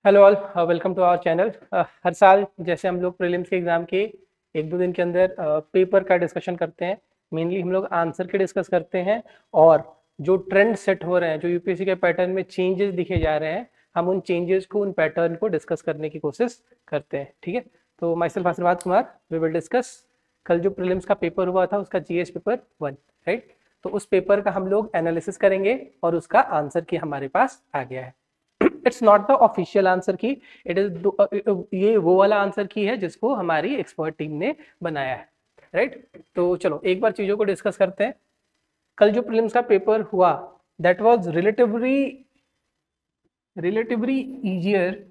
Hello all, welcome to our channel. हर साल जैसे हम लोग प्रीलिम्स के एग्ज़ाम के एक दो दिन के अंदर पेपर का डिस्कशन करते हैं। मेनली हम लोग आंसर के डिस्कस करते हैं और जो ट्रेंड सेट हो रहे हैं, जो यूपीएससी के पैटर्न में चेंजेस दिखे जा रहे हैं, हम उन चेंजेस को, उन पैटर्न को डिस्कस करने की कोशिश करते हैं। ठीक है, तो माई सेल्फ आशीर्वाद कुमार, वी विल डिस्कस कल जो प्रीलिम्स का पेपर हुआ था उसका जीएस पेपर 1, राइट। तो उस पेपर का हम लोग एनालिसिस करेंगे और उसका आंसर की हमारे पास आ गया है। It's not the official answer की, इट इज ये वो वाला आंसर की है जिसको हमारी एक्सपर्ट टीम ने बनाया है, राइट। तो चलो एक बार चीजों को डिस्कस करते हैं। कल जो प्रीलिम्स का पेपर हुआ, that was relatively easier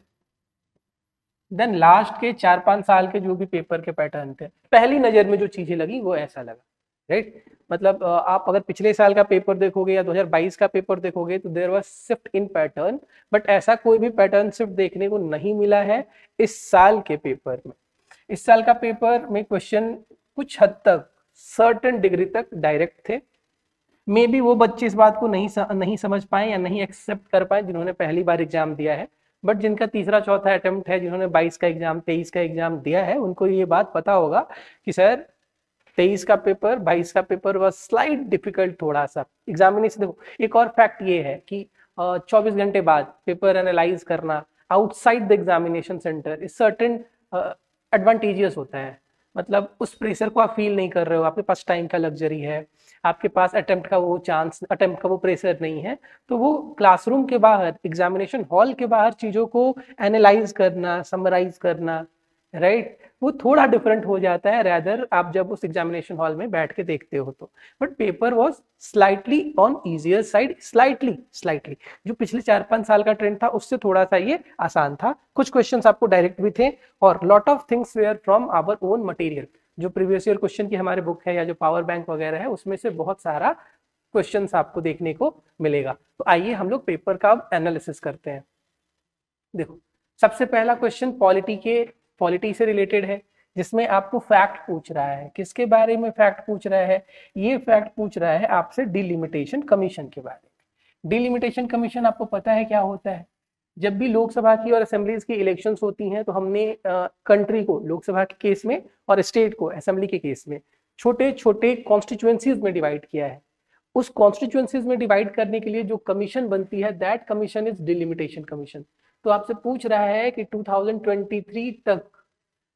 than last के 4-5 साल के जो भी पेपर के पैटर्न थे। पहली नजर में जो चीजें लगी वो ऐसा लगा, राइट। मतलब आप अगर पिछले साल का पेपर देखोगे या 2022 का पेपर देखोगे तो there was shift in pattern, but ऐसा कोई भी पैटर्न शिफ्ट देखने को नहीं मिला है इस साल के पेपर में। इस साल का पेपर में क्वेश्चन कुछ हद तक, सर्टेन डिग्री तक डायरेक्ट थे। मे बी वो बच्चे इस बात को नहीं समझ पाए या नहीं एक्सेप्ट कर पाए जिन्होंने पहली बार एग्जाम दिया है, बट जिनका तीसरा चौथा अटेम्प्ट है, जिन्होंने 22 का एग्जाम, 23 का एग्जाम दिया है, उनको ये बात पता होगा कि सर 23 का पेपर, 22 का पेपर वह स्लाइट डिफिकल्ट थोड़ा सा एग्जामिनेशन। देखो एक और फैक्ट ये है कि 24 घंटे बाद पेपर एनालाइज करना outside the examination centre is certain advantageous होता है। मतलब उस प्रेशर को आप फील नहीं कर रहे हो, आपके पास टाइम का लग्जरी है, आपके पास अटेम्प्ट का वो प्रेशर नहीं है। तो वो क्लासरूम के बाहर, एग्जामिनेशन हॉल के बाहर चीजों को एनालाइज करना, समराइज करना, राइट, वो थोड़ा डिफरेंट हो जाता है रैदर आप जब उस एग्जामिनेशन हॉल में बैठ के देखते हो तो। But paper was slightly on easier side, slightly जो पिछले 4-5 साल का ट्रेंड था उससे थोड़ा सा ये आसान था। कुछ क्वेश्चंस आपको डायरेक्ट भी थे और lot of things were from our own material. जो प्रीवियस ईयर क्वेश्चन की हमारे बुक है या जो पावर बैंक वगैरह है, उसमें से बहुत सारा क्वेश्चंस आपको देखने को मिलेगा। तो आइए हम लोग पेपर का अब एनालिसिस करते हैं। देखो सबसे पहला क्वेश्चन पॉलिटी से रिलेटेड है, जिसमें आपको फैक्ट पूछ रहा है। किसके बारे में फैक्ट पूछ रहा है? ये फैक्ट पूछ रहा है आपसे डिलिमिटेशन कमीशन के बारे में। डिलिमिटेशन कमीशन आपको पता है क्या होता है? जब भी लोकसभा की और असेंबलीज की इलेक्शंस होती हैं तो हमने कंट्री को लोकसभा के केस में और स्टेट को असेंबली के केस में छोटे छोटे कॉन्स्टिट्यूएंसीज में डिवाइड किया है। उस कॉन्स्टिट्यूएंसीज में डिवाइड करने के लिए जो कमीशन बनती है, that commission is delimitation commission. तो आपसे पूछ रहा है कि 2023 तक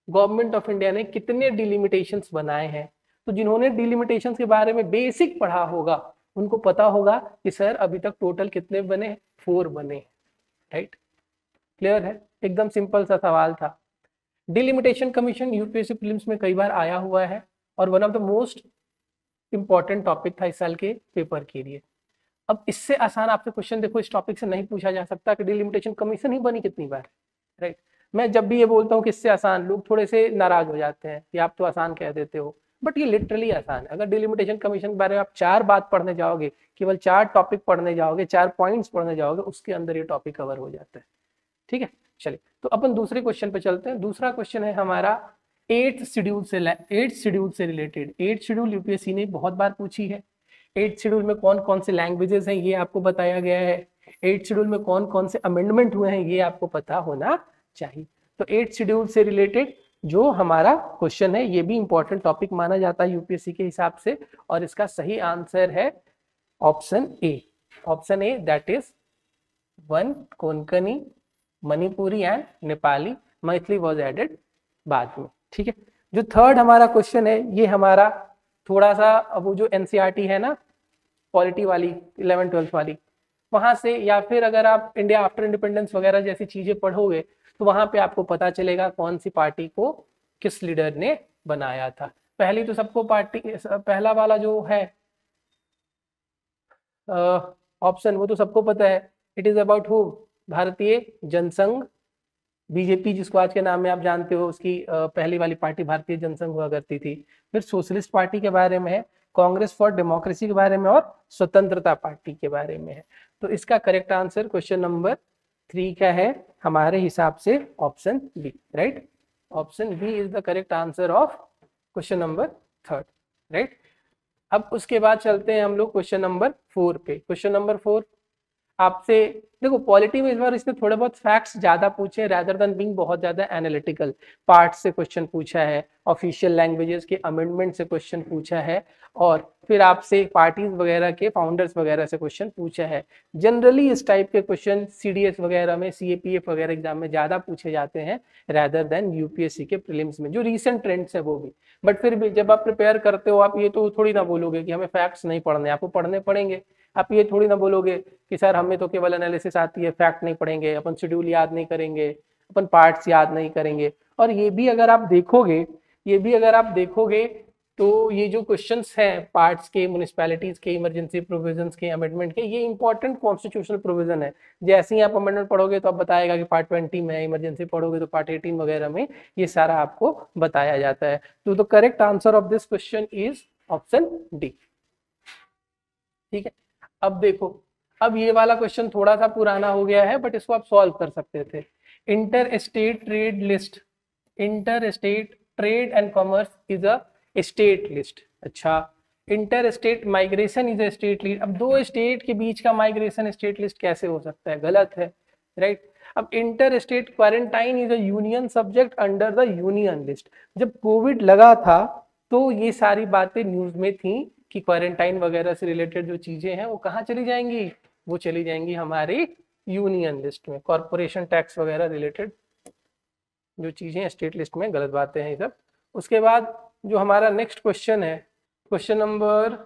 गवर्नमेंट ऑफ इंडिया ने कितने डिलिमिटेशंस बनाए हैं। तो जिन्होंने डिलिमिटेशंस के बारे में बेसिक पढ़ा होगा उनको पता होगा कि सर अभी तक टोटल कितने बने, 4 बने, राइट। क्लियर है? एकदम सिंपल सा सवाल था। डिलिमिटेशन कमीशन यूपीएससी प्रीलिम्स में कई बार आया हुआ है और one of the most important topic था इस साल के पेपर के लिए। अब इससे आसान आपसे क्वेश्चन देखो इस टॉपिक से नहीं पूछा जा सकता कि डिलिमिटेशन कमीशन ही बनी कितनी बार, राइट। मैं जब भी ये बोलता हूँ कि इससे आसान, लोग थोड़े से नाराज हो जाते हैं कि आप तो आसान कह देते हो, बट ये लिटरली आसान है। अगर डिलिमिटेशन कमीशन के बारे में आप 4 बात पढ़ने जाओगे, केवल 4 टॉपिक पढ़ने जाओगे, 4 पॉइंट्स पढ़ने जाओगे, उसके अंदर ये टॉपिक कवर हो जाता है। ठीक है, चलिए तो अपन दूसरे क्वेश्चन पे चलते हैं। दूसरा क्वेश्चन है हमारा 8th शेड्यूल से रिलेटेड। 8th शेड्यूल यूपीएससी ने बहुत बार पूछी है। 8th शेड्यूल में कौन कौन से लैंग्वेजेस हैं ये आपको बताया गया है। 8th शेड्यूल में कौन कौन से अमेंडमेंट हुए हैं ये आपको पता होना चाहिए। तो 8th शेड्यूल से रिलेटेड जो हमारा क्वेश्चन है, ये भी इंपॉर्टेंट टॉपिक माना जाता है यूपीएससी के हिसाब से, और इसका सही आंसर है option A. Option A, that is 1 Konkani, Manipuri and Nepali, Maithili was added बाद में। ठीक है, जो थर्ड हमारा क्वेश्चन है ये हमारा थोड़ा सा, वो जो एनसीईआरटी है ना पॉलिटी वाली 11th-12th वाली, वहां से, या फिर अगर आप इंडिया आफ्टर इंडिपेंडेंस वगैरह जैसी चीजें पढ़ोगे तो वहां पे आपको पता चलेगा कौन सी पार्टी को किस लीडर ने बनाया था। पहली तो सबको पार्टी, पहला वाला जो है ऑप्शन, वो तो सबको पता है, इट इज अबाउट हु, भारतीय जनसंघ, बीजेपी जिसको आज के नाम में आप जानते हो, उसकी पहली वाली पार्टी भारतीय जनसंघ हुआ करती थी। फिर सोशलिस्ट पार्टी के बारे में है, कांग्रेस फॉर डेमोक्रेसी के बारे में, और स्वतंत्रता पार्टी के बारे में है। तो इसका करेक्ट आंसर क्वेश्चन नंबर 3 का है हमारे हिसाब से option B, right. Option B is the correct answer of question number 3, right. अब उसके बाद चलते हैं हम लोग क्वेश्चन नंबर 4 पे। क्वेश्चन नंबर 4, आपसे देखो पॉलिटी में इस बार इसने थोड़े बहुत फैक्ट्स ज्यादा पूछे रैदर देन बीइंग बहुत ज्यादा एनालिटिकल। पार्ट से क्वेश्चन पूछा है, ऑफिशियल लैंग्वेजेस के अमेंडमेंट से क्वेश्चन पूछा है, और फिर आपसे पार्टीज वगैरह के फाउंडर्स वगैरह से क्वेश्चन पूछा है। जनरली इस टाइप के क्वेश्चन सीडीएस वगैरह में, सीएपीएफ वगैरह एग्जाम में ज्यादा पूछे जाते हैं रैदर देन यूपीएससी के प्रीलिम्स में, जो रीसेंट ट्रेंड्स है वो भी। बट फिर भी जब आप प्रिपेयर करते हो, आप ये तो थोड़ी ना बोलोगे कि हमें फैक्ट्स नहीं पढ़ने, आपको पढ़ने पड़ेंगे। आप ये थोड़ी ना बोलोगे कि सर हमें तो केवल एनालिसिस आती है, फैक्ट नहीं पढ़ेंगे, अपन शेड्यूल याद नहीं करेंगे, अपन पार्ट्स याद नहीं करेंगे। और ये भी अगर आप देखोगे, तो ये जो क्वेश्चंस हैं पार्ट्स के, म्युनिसिपैलिटीज के, इमरजेंसी प्रोविजंस के, अमेंडमेंट के, ये इंपॉर्टेंट कॉन्स्टिट्यूशनल प्रोविजन है। जैसे ही आप अमेंडमेंट पढ़ोगे तो आप बताएगा कि पार्ट 20 में, इमरजेंसी पढ़ोगे तो पार्ट 18 वगैरह में ये सारा आपको बताया जाता है। तो the correct answer of this question is option D. ठीक है, अब देखो, अब ये वाला क्वेश्चन थोड़ा सा पुराना हो गया है बट इसको आप सॉल्व कर सकते थे। Inter state trade list, inter state trade and commerce is a state list. अच्छा, inter state migration is a state list. अब दो स्टेट के बीच का माइग्रेशन स्टेट लिस्ट कैसे हो सकता है? गलत है, राइट। अब inter state quarantine is a union subject under the union list. जब कोविड लगा था तो ये सारी बातें न्यूज में थी कि क्वारंटाइन वगैरह से रिलेटेड जो चीजें हैं वो कहाँ चली जाएंगी? वो चली जाएंगी हमारी यूनियन लिस्ट में। कॉर्पोरेशन टैक्स वगैरह रिलेटेड जो चीजें स्टेट लिस्ट में, गलत बातें हैं ये सब। उसके बाद जो हमारा नेक्स्ट क्वेश्चन है, क्वेश्चन नंबर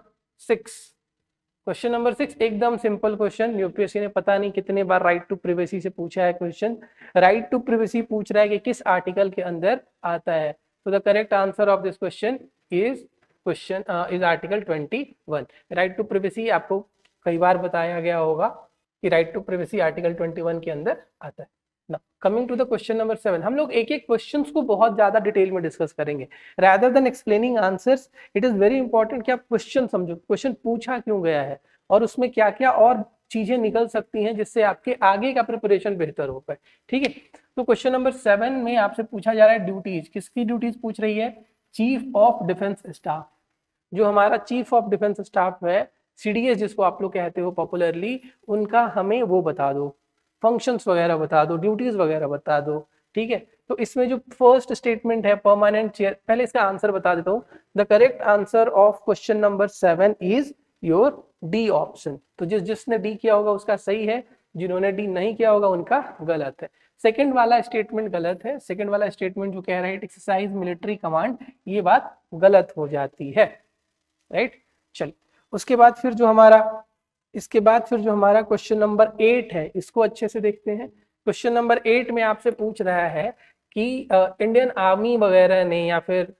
6। क्वेश्चन नंबर 6 एकदम सिंपल क्वेश्चन, यूपीएससी ने पता नहीं कितने बार राइट टू प्रिवेसी से पूछा है क्वेश्चन। राइट टू प्रिवेसी पूछ रहा है कि किस आर्टिकल के अंदर आता है। तो the correct answer of this question is article 21। Right to privacy आपको कई बार बताया गया होगा कि राइट टू प्रिवेसी आर्टिकल 21 के अंदर आता है। Coming to the question number 7, हम लोग एक एक क्वेश्चंस को बहुत ज्यादा डिटेल में डिस्कस करेंगे rather than explaining answers. It is very important कि आप क्वेश्चन समझो, क्वेश्चन पूछा क्यों गया है और उसमें क्या क्या और चीजें निकल सकती हैं जिससे आपके आगे का प्रिपरेशन बेहतर हो पाए। ठीक है, तो क्वेश्चन नंबर 7 में आपसे पूछा जा रहा है ड्यूटीज। किसकी ड्यूटीज पूछ रही है? Chief of defence staff. जो हमारा चीफ ऑफ डिफेंस स्टाफ है, सीडीएस जिसको आप लोग कहते हो पॉपुलरली, उनका हमें वो बता दो, फंक्शंस वगैरह बता दो, ड्यूटीज वगैरह बता दो। ठीक है, तो इसमें जो फर्स्ट स्टेटमेंट है परमानेंट चेयर, पहले इसका आंसर बता देता हूँ। The correct answer of question number 7 is your D option. तो जिसने डी किया होगा उसका सही है, जिन्होंने डी नहीं किया होगा उनका गलत है। सेकंड वाला स्टेटमेंट गलत है। सेकंड वाला स्टेटमेंट जो कह रहा है एक्सरसाइज मिलिट्री कमांड, ये बात गलत हो जाती है, राइट। चलिए, उसके बाद फिर जो हमारा क्वेश्चन नंबर 8 है, इसको अच्छे से देखते हैं। क्वेश्चन नंबर 8 में आपसे पूछ रहा है कि इंडियन आर्मी वगैरह ने या फिर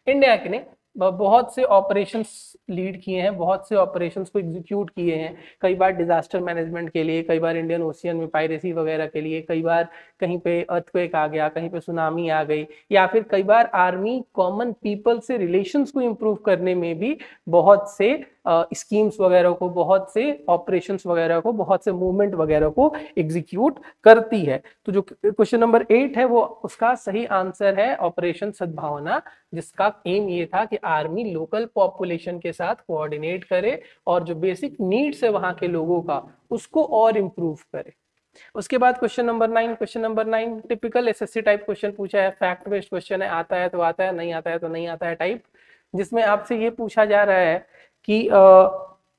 इंडिया के ने बहुत से ऑपरेशंस लीड किए हैं, बहुत से ऑपरेशंस को एग्जीक्यूट किए हैं। कई बार डिजास्टर मैनेजमेंट के लिए, कई बार इंडियन ओशियन में पायरेसी वगैरह के लिए, कई बार कहीं पे अर्थक्वेक आ गया, कहीं पे सुनामी आ गई, या फिर कई बार आर्मी कॉमन पीपल से रिलेशंस को इम्प्रूव करने में भी बहुत से स्कीम्स वगैरह को, बहुत से ऑपरेशंस वगैरह को, बहुत से मूवमेंट वगैरह को एग्जीक्यूट करती है। तो जो क्वेश्चन नंबर 8 है वो उसका सही आंसर है ऑपरेशन सद्भावना, जिसका एम ये था कि आर्मी लोकल पॉपुलेशन के साथ कोऑर्डिनेट करे और जो बेसिक नीड्स है वहां के लोगों का उसको और इम्प्रूव करे। उसके बाद question number 9 typical SSC type question पूछा है, फैक्ट बेस्ड क्वेश्चन है, आता है तो आता है, नहीं आता है तो नहीं आता है टाइप, जिसमें आपसे ये पूछा जा रहा है कि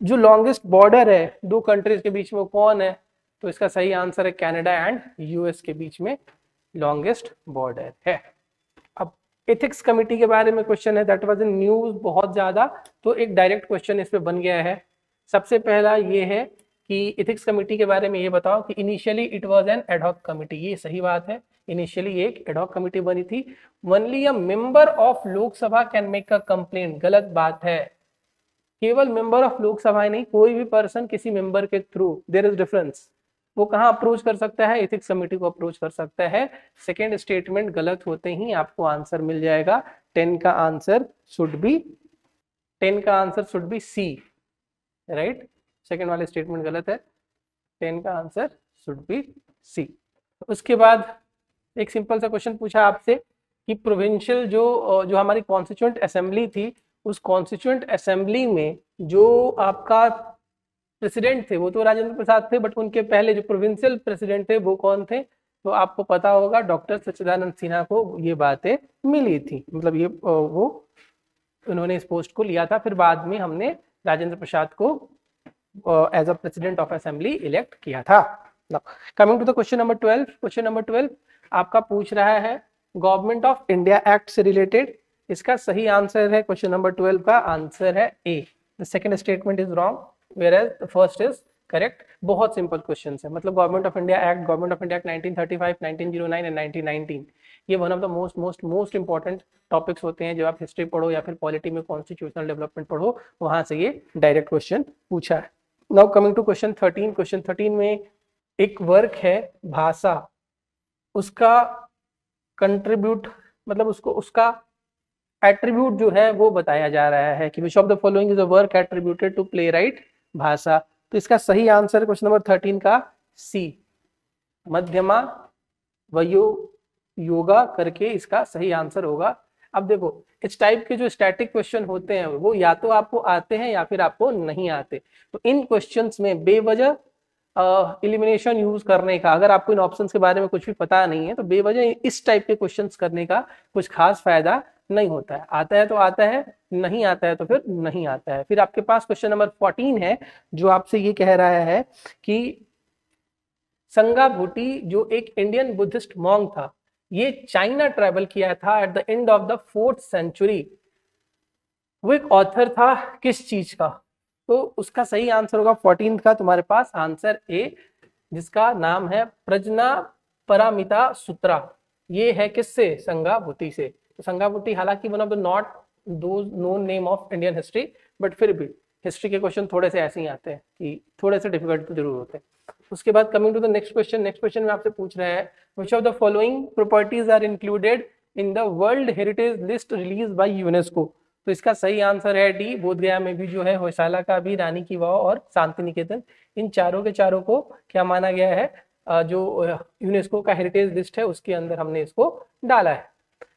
जो लॉन्गेस्ट बॉर्डर है दो कंट्रीज के बीच में वो कौन है? तो इसका सही आंसर है कनाडा एंड यूएस के बीच में लॉन्गेस्ट बॉर्डर है। अब एथिक्स कमेटी के बारे में क्वेश्चन है, दैट वाज इन न्यूज बहुत ज्यादा, तो एक डायरेक्ट क्वेश्चन इस पे बन गया है। सबसे पहला ये है कि एथिक्स कमेटी के बारे में ये बताओ कि initially it was an ad hoc committee. ये सही बात है, इनिशियली एक एडहॉक कमेटी बनी थी। Only a member of Lok Sabha can make a complaint, गलत बात है। केवल मेंबर ऑफ लोकसभा नहीं, कोई भी पर्सन किसी मेंबर के थ्रू, देयर इज डिफरेंस, वो कहाँ अप्रोच कर सकता है? एथिक्स कमेटी को अप्रोच कर सकता है। सेकेंड स्टेटमेंट गलत होते ही आपको आंसर मिल जाएगा। 10 का answer should be C, right. Second वाले स्टेटमेंट गलत है, 10 का आंसर शुड बी सी। उसके बाद एक सिंपल सा क्वेश्चन पूछा आपसे कि प्रोविंशियल जो हमारी कॉन्स्टिट्यूएंट असेंबली थी, उस कॉन्स्टिट्यूएंट असेंबली में जो आपका प्रेसिडेंट थे वो तो राजेंद्र प्रसाद थे, बट उनके पहले जो प्रोविंशियल प्रेसिडेंट थे वो कौन थे? तो आपको पता होगा डॉक्टर सच्चिदानंद सिन्हा को ये बातें मिली थी, मतलब ये वो उन्होंने इस पोस्ट को लिया था। फिर बाद में हमने राजेंद्र प्रसाद को as a president of assembly elect किया था। Coming to the question number 12, question number 12 आपका पूछ रहा है गवर्नमेंट ऑफ इंडिया एक्ट से रिलेटेड। इसका सही आंसर है, क्वेश्चन नंबर 12 का आंसर है A. The second statement is wrong where as the first is correct. बहुत सिंपल क्वेश्चन है, मतलब government of India act 1935, 1909 and 1919 ये one of the most important topics होते हैं। जब आप हिस्ट्री पढ़ो या फिर पॉलिटी में कॉन्स्टिट्यूशनल डेवलपमेंट पढ़ो, वहां से ये डायरेक्ट क्वेश्चन पूछा है। Now coming to question 13, question 13 में एक वर्क है भाषा, उसका कंट्रीब्यूट मतलब उसका एट्रीब्यूट जो है वो बताया जा रहा है कि which of the following is a work attributed to playwright भाषा। तो इसका सही आंसर क्वेश्चन नंबर 13 का सी, मध्यमा वयो योगा करके इसका सही आंसर होगा। अब देखो इस टाइप के जो स्टैटिक क्वेश्चन होते हैं वो या तो आपको आते हैं या फिर आपको नहीं आते। तो इन क्वेश्चंस में बेवजह एलिमिनेशन यूज करने का, अगर आपको इन ऑप्शंस के बारे में कुछ भी पता नहीं है तो बेवजह इस टाइप के क्वेश्चंस करने का कुछ खास फायदा नहीं होता है। आता है तो आता है, नहीं आता है तो फिर नहीं आता है। फिर आपके पास क्वेश्चन नंबर 14 है जो आपसे ये कह रहा है कि संगा भूटी जो एक इंडियन बुद्धिस्ट मॉन्क था, ये चाइना ट्रेवल किया था at the end of the 4th century. वो एक ऑथर था किस चीज का? तो उसका सही आंसर होगा 14 का तुम्हारे पास आंसर ए, जिसका नाम है प्रजना परामिता सूत्रा। ये है किससे? संगा भूटी से। तो संगा भूटी हालांकि one of the not those known name of Indian history, but फिर भी हिस्ट्री के क्वेश्चन थोड़े से ऐसे ही आते हैं कि थोड़े से डिफिकल्ट तो जरूर होते हैं। उसके बाद coming to the next question, next question में आपसे पूछ रहा है which of the following properties are included in the world heritage list release by UNESCO. तो इसका सही आंसर है डी, बोधगया में भी जो है होयसाला का भी, रानी की वाव और शांति निकेतन, इन चारों के चारों को क्या माना गया है? जो यूनेस्को का हेरिटेज लिस्ट है उसके अंदर हमने इसको डाला है।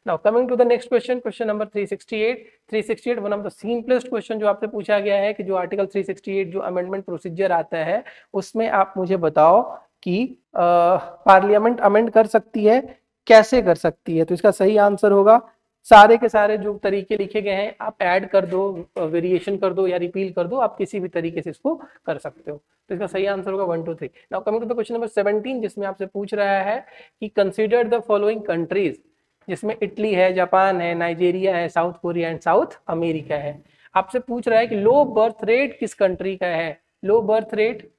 Now coming to the next question, question number 368 one of the simplest question जो आपसे पूछा गया है कि जो आर्टिकल 368 जो अमेंडमेंट प्रोसीजर आता है उसमें आप मुझे बताओ कि पार्लियामेंट अमेंड कर सकती है, कैसे कर सकती है? तो इसका सही आंसर होगा सारे के सारे जो तरीके लिखे गए हैं आप ऐड कर दो, वेरिएशन कर दो या रिपील कर दो, आप किसी भी तरीके से इसको कर सकते हो। तो इसका सही आंसर होगा 1 2 3। Now coming to the question number 17 जिसमें आपसे पूछ रहा है कि कंसीडर द फॉलोइंग कंट्रीज, जिसमें इटली है, जापान है, नाइजीरिया है, South Korea and South America है। आपसे पूछ रहा है कि लो बर्थ रेट किस कंट्री का है? Low birth rate,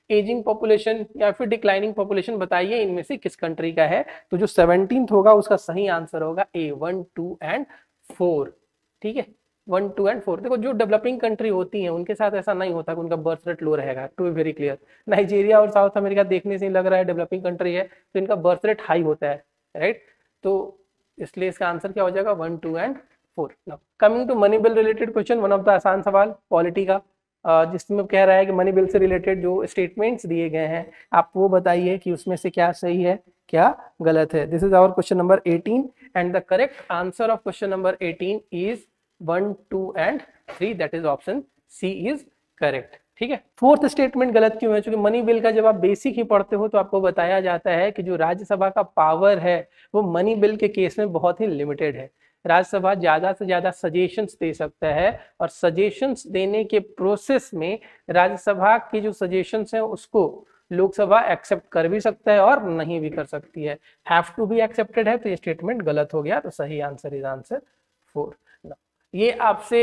aging population या फिर डिक्लाइनिंग पॉपुलेशन, बताइए इनमें से किस कंट्री का है? तो जो 17th होगा उसका सही आंसर होगा ए, 1 2 एंड 4। ठीक है, 1 2 एंड 4। देखो जो डेवलपिंग कंट्री होती हैं उनके साथ ऐसा नहीं होता कि उनका बर्थ रेट लो रहेगा, to be very clear. Nigeria और साउथ अमेरिका देखने से ही लग रहा है डेवलपिंग कंट्री है तो इनका बर्थ रेट हाई होता है, राइट? तो इसलिए इसका आंसर क्या हो जाएगा? 1 2 and 4। Now coming to money bill related question, one of the आसान सवाल पॉलिटी का, जिसमें कह रहा है कि मनी बिल से रिलेटेड जो स्टेटमेंट्स दिए गए हैं आप वो बताइए कि उसमें से क्या सही है क्या गलत है। This is our question number 18 and the correct answer of question number 18 is 1 2 and 3, that is option C is correct. ठीक है, 4th स्टेटमेंट गलत क्यों है? क्योंकि मनी बिल का जब आप बेसिक ही पढ़ते हो तो आपको बताया जाता है कि जो राज्यसभा का पावर है वो मनी बिल के केस में बहुत ही लिमिटेड है। राज्यसभा ज्यादा से ज्यादा सजेशंस दे सकता है और सजेशंस देने के प्रोसेस में राज्यसभा की जो सजेशंस हैं उसको लोकसभा एक्सेप्ट कर भी सकता है और नहीं भी कर सकती है। हैव टू बी एक्सेप्टेड है तो ये स्टेटमेंट गलत हो गया। तो सही आंसर इज आंसर 4। ये आपसे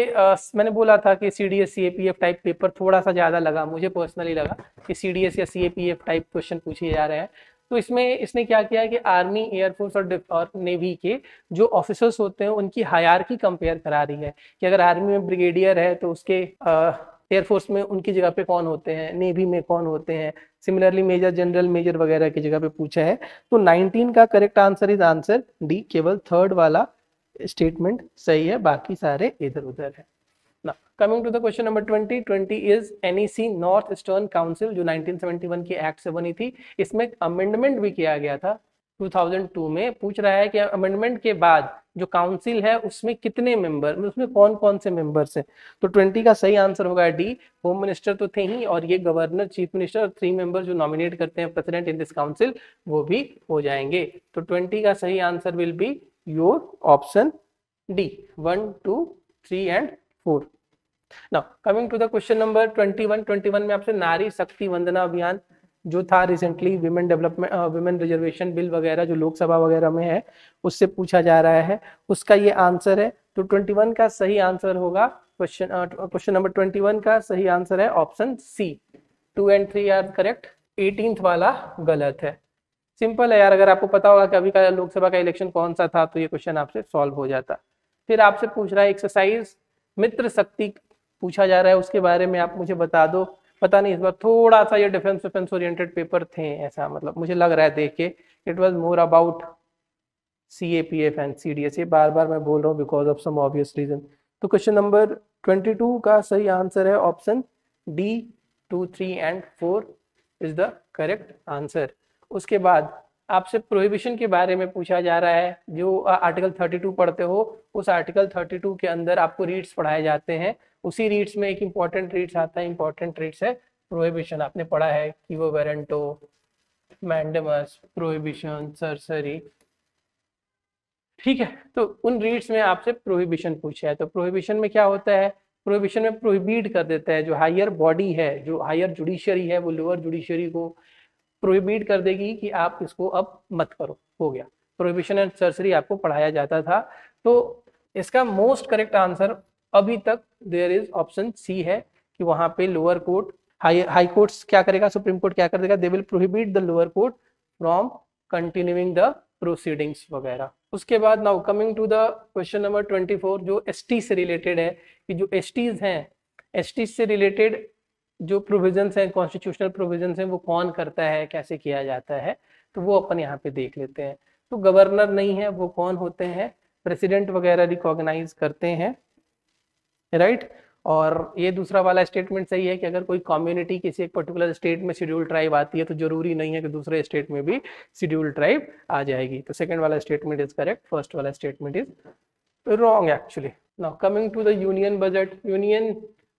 मैंने बोला था कि सीडीएस सीएपीएफ टाइप पेपर थोड़ा सा ज्यादा लगा, मुझे पर्सनली लगा कि सीडीएस या सीएपीएफ टाइप क्वेश्चन पूछे जा रहे हैं। तो इसमें इसने क्या किया कि आर्मी, एयरफोर्स और नेवी के जो ऑफिसर्स होते हैं उनकी हायरार्की कंपेयर करा रही है कि अगर आर्मी में ब्रिगेडियर है तो उसके एयरफोर्स में उनकी जगह पे कौन होते हैं, नेवी में कौन होते हैं, सिमिलरली मेजर जनरल मेजर वगैरह की जगह पे पूछा है। तो 19 का correct answer is answer D, केवल 3rd वाला स्टेटमेंट सही है, बाकी सारे इधर उधर है। Now, coming to the question number 20 is NEC north eastern council जो 1971 के एक्ट से बनी थी। इसमें अमेंडमेंट भी किया गया था 2002 में पूछ रहा है कि अमेंडमेंट के बाद जो काउंसिल है उसमें कितने मेंबर, उसमें कौन कौन से मेंबर्स हैं। तो 20 का सही आंसर होगा डी, होम मिनिस्टर तो थे ही, और ये गवर्नर, चीफ मिनिस्टर और 3 मेंबर जो नॉमिनेट करते हैं प्रेसिडेंट इन दिस काउंसिल, वो भी हो जाएंगे। तो 20 का सही answer will be your option D, 1, 2, 3 and 4। Now coming to the question number 21 में आपसे नारी शक्ति वंदना अभियान जो था recently, women development, women reservation bill वगैरह जो लोकसभा वगैरह में है, उससे पूछा जा रहा है, उसका ये आंसर है। तो 21 का सही आंसर होगा, क्वेश्चन नंबर 21 का सही आंसर है option C, 2 and 3 are correct, 18th वाला गलत है। सिंपल है यार, अगर आपको पता होगा कि अभी का लोकसभा का इलेक्शन कौन सा था तो ये क्वेश्चन आपसे सॉल्व हो जाता। फिर आपसे पूछ रहा है एक्सरसाइज मित्र शक्ति पूछा जा रहा है, उसके बारे में आप मुझे बता दो। पता नहीं इस बार थोड़ा सा ये डिफेंस ओरिएंटेड पेपर थे, ऐसा मतलब मुझे लग रहा है देख के, it was more about CAPF and CDS, ये बार बार मैं बोल रहा हूँ because of some obvious reason. तो क्वेश्चन नंबर 22 का सही आंसर है option D, 2, 3 and 4 is the correct answer. उसके बाद आपसे प्रोहिबिशन के बारे में पूछा जा रहा है, जो आर्टिकल 32 पढ़ते हो, उस आर्टिकल 32 के अंदर आपको रीड्स पढ़ाए जाते हैं। उसी रीड्स में एक इंपॉर्टेंट रीड्स आता है, इंपॉर्टेंट रीड्स है प्रोहिबिशन, आपने पढ़ा है कि वो वेरेंटो, मैंडेमस, प्रोहिबिशन, सरसरी, ठीक है। तो उन रीड्स में आपसे प्रोहिबिशन पूछा है। तो प्रोहिबिशन में क्या होता है, प्रोहिबिशन में प्रोहिबिट कर देता है, जो हायर बॉडी है, जो हायर जुडिशरी है, वो लोअर जुडिशरी को प्रोहिबिट कर देगी कि आप इसको अब मत करो, हो गया। प्रोहिबिशन एंड सरसरी आपको पढ़ाया जाता था। तो इसका मोस्ट करेक्ट आंसर अभी तक देयर इज ऑप्शन सी है, कि वहां पे लोअर कोर्ट, हाई कोर्ट्स क्या करेगा, सुप्रीम कोर्ट क्या कर देगा, they will prohibit the lower court from continuing the proceedings वगैरह। उसके बाद now coming to the question number 24 जो एसटी से रिलेटेड है, कि जो एसटीज हैं, एसटी से रिलेटेड जो प्रोविजंस हैं, कॉन्स्टिट्यूशनल प्रोविजंस हैं, वो कौन करता है, कैसे किया जाता है, तो वो अपन यहाँ पे देख लेते हैं। तो गवर्नर नहीं है, वो कौन होते हैं, प्रेसिडेंट वगैरह रिकॉग्नाइज करते हैं, राइट। और ये दूसरा वाला स्टेटमेंट सही है कि अगर कोई कम्युनिटी किसी एक पर्टिकुलर स्टेट में शेड्यूल ट्राइब आती है तो जरूरी नहीं है कि दूसरे स्टेट में भी शेड्यूल ट्राइब आ जाएगी। तो सेकंड वाला स्टेटमेंट इज करेक्ट, फर्स्ट वाला statement is wrong actually. Now coming to the union budget, union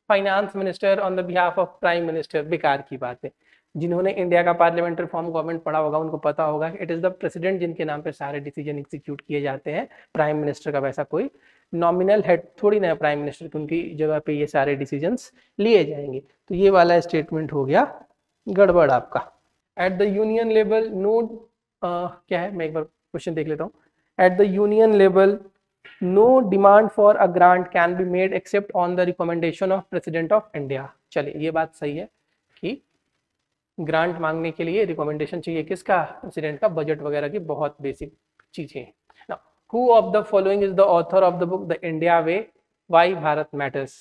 finance minister on the behalf of prime minister, बेकार की बात है। जिन्होंने इंडिया का पार्लियामेंट्री फॉर्म गवर्नमेंट पढ़ा होगा उनको पता होगा इट इज द प्रेसिडेंट जिनके नाम पे सारे डिसीजन एग्जीक्यूट किए जाते हैं। प्राइम मिनिस्टर का वैसा कोई नॉमिनल हेड थोड़ी ना प्राइम मिनिस्टर की, उनकी जगह पे ये सारे डिसीजंस लिए जाएंगे। तो ये वाला स्टेटमेंट हो गया गड़बड़ आपका। At the union level no, क्या है, मैं एक बार क्वेश्चन देख लेता हूँ। At the union level no demand for a grant can be made except on the recommendation of president of India. चलिए ये बात सही है कि ग्रांट मांगने के लिए रिकमेंडेशन चाहिए किसका, प्रेसिडेंट का, बजट वगैरह की बहुत बेसिक चीजें। Who of the following is the author of the book The India Way, Why Bharat Matters?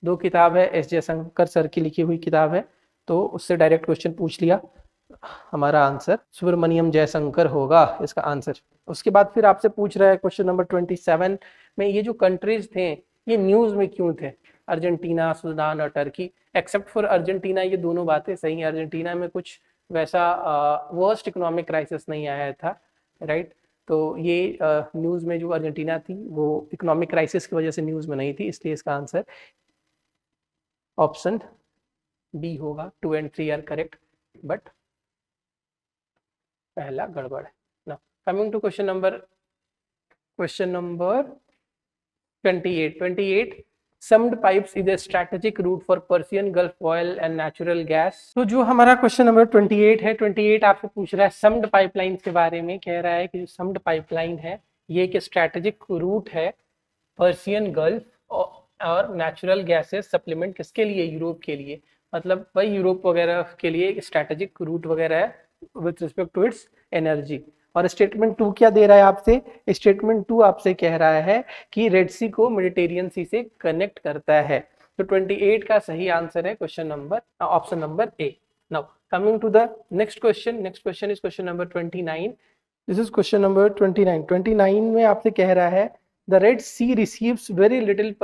2 किताब है, एस जयशंकर सर की लिखी हुई किताब है, तो उससे डायरेक्ट क्वेश्चन पूछ लिया। हमारा आंसर सुब्रमण्यम जयशंकर होगा इसका आंसर। उसके बाद फिर आपसे पूछ रहा है क्वेश्चन नंबर 27 में, ये जो कंट्रीज थे ये न्यूज में क्यों थे, अर्जेंटीना, सूडान और टर्की। एक्सेप्ट फॉर अर्जेंटीना ये दोनों बातें सही है, अर्जेंटीना में कुछ वैसा वर्स्ट इकोनॉमिक क्राइसिस नहीं आया था, राइट। तो ये न्यूज़ में जो अर्जेंटीना थी वो इकोनॉमिक क्राइसिस की वजह से न्यूज़ में नहीं थी, इसलिए इसका आंसर ऑप्शन डी होगा। 2 एंड 3 आर करेक्ट, बट पहला गड़बड़ है ना। Coming to question number 28 sumed pipes is a strategic route for Persian gulf oil and natural gas. तो जो हमारा क्वेश्चन नंबर 28 है, 28 आपसे पूछ रहा है सम्ड पाइपलाइन के बारे में। कह रहा है कि जो सम्ड पाइपलाइन है ये एक स्ट्रेटेजिक रूट है पर्सियन गल्फ और नेचुरल गैसेस सप्लीमेंट किसके लिए, यूरोप के लिए। मतलब भाई यूरोप वगैरह के लिए एक स्ट्रेटेजिक रूट वगैरह है with respect to its energy. और स्टेटमेंट 2 क्या दे रहा है आपसे, स्टेटमेंट 2 आपसे कह रहा है कि रेड सी को मेडिटेरियन सी से कनेक्ट करता है। तो 28 का सही आंसर है question number option number A. Now coming to the next question, next question is question number 29। This is question number 29 में आपसे कह रहा है the Red Sea receives very little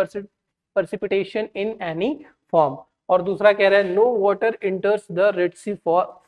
precipitation in any form। और दूसरा कह रहा है no water enters the Red Sea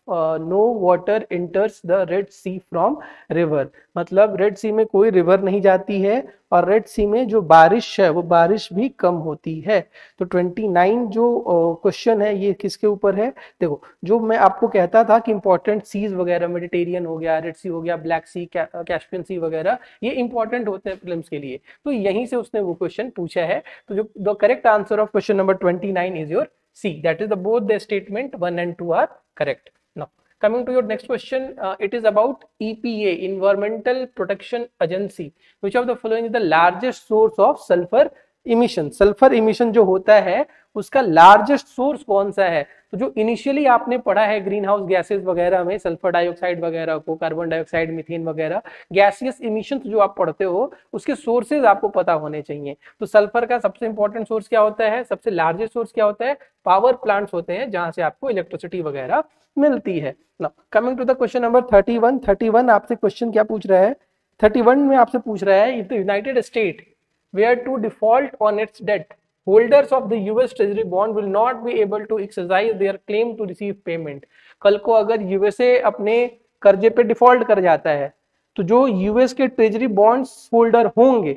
no water enters the Red Sea from river, मतलब रेड सी में कोई रिवर नहीं जाती है और रेड सी में जो बारिश है वो बारिश भी कम होती है। तो 29 जो क्वेश्चन है ये किसके ऊपर है? देखो, जो मैं आपको कहता था कि इंपॉर्टेंट सीज वगैरह, मेडिटेरियन हो गया, रेड सी हो गया, ब्लैक सी, कैस्पियन सी वगैरह, ये इंपॉर्टेंट होते हैं फिल्म्स के लिए, तो यहीं से उसने वो क्वेश्चन पूछा है। तो जो the correct answer of question number 29 is your C. That is the both the statement 1 and 2 are correct. Now, coming to your next question, it is about EPA, Environmental Protection Agency. Which of the following is the largest source of sulfur emission? Sulphur emission जो होता है उसका largest source कौन सा है? तो जो initially आपने पढ़ा है ग्रीन हाउस गैसेज वगैरह में, सल्फर डाइऑक्साइड वगैरह को, कार्बन डाइऑक्साइड, मीथेन वगैरह गैसियस इमिशन जो आप पढ़ते हो उसके सोर्सेज आपको पता होने चाहिए। तो सल्फर का सबसे इंपॉर्टेंट सोर्स क्या होता है, सबसे लार्जेस्ट सोर्स क्या होता है? पावर प्लांट्स होते हैं जहां से आपको इलेक्ट्रिसिटी वगैरह मिलती है। Now coming to the question number 31 आपसे क्वेश्चन क्या पूछ रहा है? 31 में आपसे पूछ रहा है, if the United State were to default on its debt, holders of the US treasury bond will not be able to exercise their claim to receive payment। कल को अगर यूएसए अपने कर्जे पे डिफॉल्ट कर जाता है तो जो यूएस के ट्रेजरी बॉन्ड्स होल्डर होंगे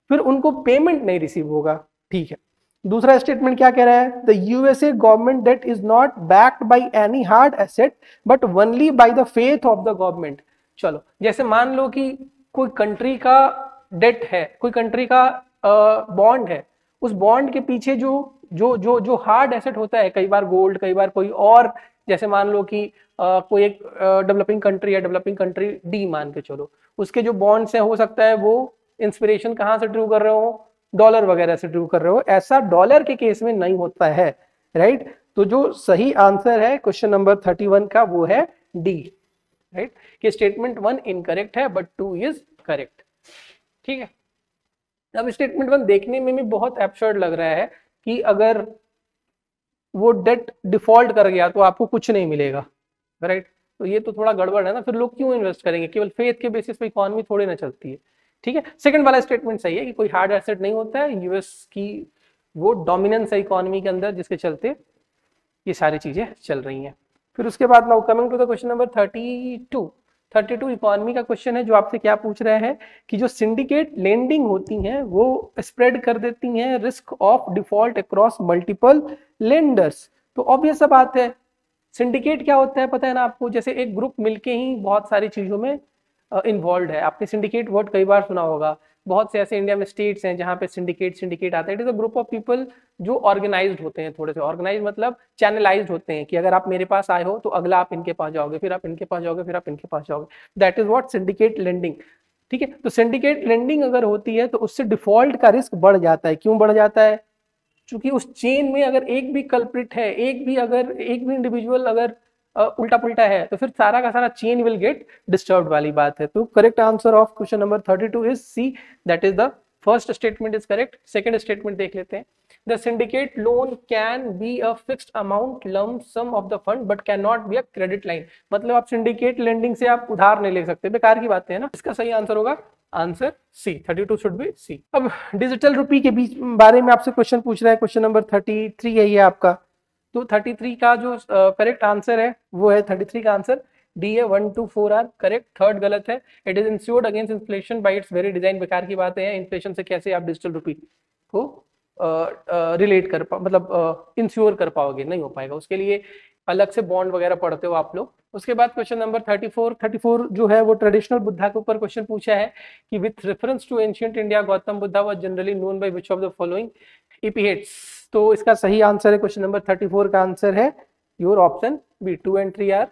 फिर उनको पेमेंट नहीं रिसीव होगा। ठीक है, दूसरा स्टेटमेंट क्या कह रहा है? The USA government debt is not backed by any hard asset but only by the faith of the government. चलो, जैसे मान लो कि कोई कंट्री का डेट है, कोई कंट्री का बॉन्ड है, उस बॉन्ड के पीछे जो जो जो जो हार्ड एसेट होता है, कई बार गोल्ड, कई बार कोई और, जैसे मान लो कि कोई एक डेवलपिंग कंट्री है, डेवलपिंग कंट्री डी मान के चलो, उसके जो बॉन्ड्स है हो सकता है वो इंस्पिरेशन कहाँ से ड्रू कर रहे हो? डॉलर वगैरह से ड्रू कर रहे हो। ऐसा डॉलर के केस में नहीं होता है, राइट? तो जो सही आंसर है क्वेश्चन नंबर 31 का वो है डी, राइट? कि स्टेटमेंट 1 इनकरेक्ट है बट 2 इज करेक्ट। ठीक है, अब स्टेटमेंट 1 देखने में भी बहुत एब्सर्ड लग रहा है कि अगर वो डेट डिफॉल्ट कर गया तो आपको कुछ नहीं मिलेगा, राइट? तो ये तो थोड़ा गड़बड़ है ना, फिर लोग क्यों इन्वेस्ट करेंगे? केवल फेथ के बेसिस पे इकोनॉमी थोड़ी ना चलती है। ठीक है, सेकंड वाला स्टेटमेंट सही है कि कोई हार्ड एसेट नहीं होता है, यूएस की वो डोमिनेंस है इकोनॉमी के अंदर जिसके चलते ये सारी चीजें चल रही हैं। फिर उसके बाद now coming to the question number 32 economy का क्वेश्चन है, जो आपसे क्या पूछ रहे हैं कि जो सिंडिकेट लेंडिंग होती हैं वो स्प्रेड कर देती हैं risk of default across multiple lenders. तो ऑब्वियस सा बात है, सिंडिकेट क्या होता है पता है ना आपको? जैसे एक ग्रुप मिलके ही बहुत सारी चीजों में इन्वॉल्व है। आपने सिंडिकेट वर्ड कई बार सुना होगा। बहुत से ऐसे इंडिया में स्टेट्स हैं जहाँ पे सिंडिकेट आता है। It is a group of people जो ऑर्गेनाइज्ड होते हैं, थोड़े से ऑर्गेनाइज मतलब चैनलाइज्ड होते हैं कि अगर आप मेरे पास आए हो तो अगला आप इनके पास जाओगे, फिर आप इनके पास जाओगे, फिर आप इनके पास जाओगे। That is what syndicate lending. ठीक है, तो सिंडिकेट लेंडिंग अगर होती है तो उससे डिफॉल्ट का रिस्क बढ़ जाता है। क्यों बढ़ जाता है? क्योंकि उस चेन में अगर एक भी कल्प्रिट है, एक भी इंडिविजुअल अगर उल्टा पुल्टा है तो फिर सारा का सारा चेन विल गेट डिस्टर्ब वाली बात है। तो correct answer of question number 32 is C, that is the first statement is correct. Second statement देख लेते हैं। The syndicate loan can be a fixed amount lump sum of the fund but can not be a credit line. मतलब आप syndicate lending से आप उधार नहीं ले सकते, बेकार की बात है ना। इसका सही आंसर होगा answer C, 32 should be C. अब डिजिटल रुपी के बीच बारे में आपसे क्वेश्चन पूछ रहा है, क्वेश्चन नंबर 33 है ये आपका। तो 33 का जो करेक्ट आंसर है वो है 33 का आंसर डी है, 1 2 4 आर करेक्ट, थर्ड गलत है। It is insured against inflation bye it's very design. बेकार की बातें हैं, इन्फ्लेशन से कैसे आप डिजिटल रुपी को रिलेट कर मतलब इंश्योर कर पाओगे, नहीं हो पाएगा। उसके लिए अलग से बॉन्ड वगैरह पढ़ते हो आप लोग। उसके बाद क्वेश्चन नंबर 34 जो है वो ट्रेडिशनल बुद्धा के ऊपर क्वेश्चन पूछा है कि with reference to ancient India Gautam Buddha was generally known by which of the following epithets. तो इसका सही आंसर है क्वेश्चन नंबर 34 का आंसर है your option B, 2 and 3 are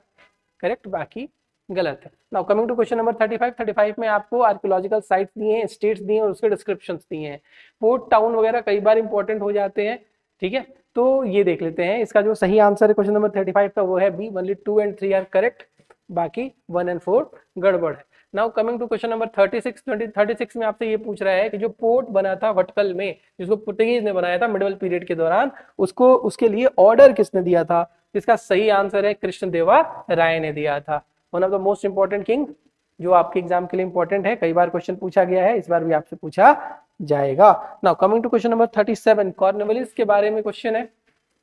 correct, बाकी गलत है। Now coming to question number 35 में आपको आर्कियोलॉजिकल साइट्स दिए हैं, स्टेट्स दिए हैं और उसके डिस्क्रिप्शंस दिए हैं। पोर्ट टाउन वगैरह कई बार इंपॉर्टेंट हो जाते हैं। ठीक है, तो ये देख लेते हैं। इसका जो सही आंसर है क्वेश्चन नंबर 35 का वो है B, only 2 and 3 are correct, बाकी 1 and 4 गड़बड़ है। Now coming to question number 36 में आपसे ये पूछ रहा है कि जो पोर्ट बना था भटकल में, जिसको पुर्तगीज ने बनाया था मिडिवल पीरियड के दौरान, उसको उसके लिए ऑर्डर किसने दिया था? इसका सही आंसर है कृष्णदेवा राय ने दिया था। One of the most important king जो आपके एग्जाम के लिए इंपॉर्टेंट है, कई बार क्वेश्चन पूछा गया है, इस बार भी आपसे पूछा जाएगा। Now coming to question number 37 Cornwallis के बारे में क्वेश्चन है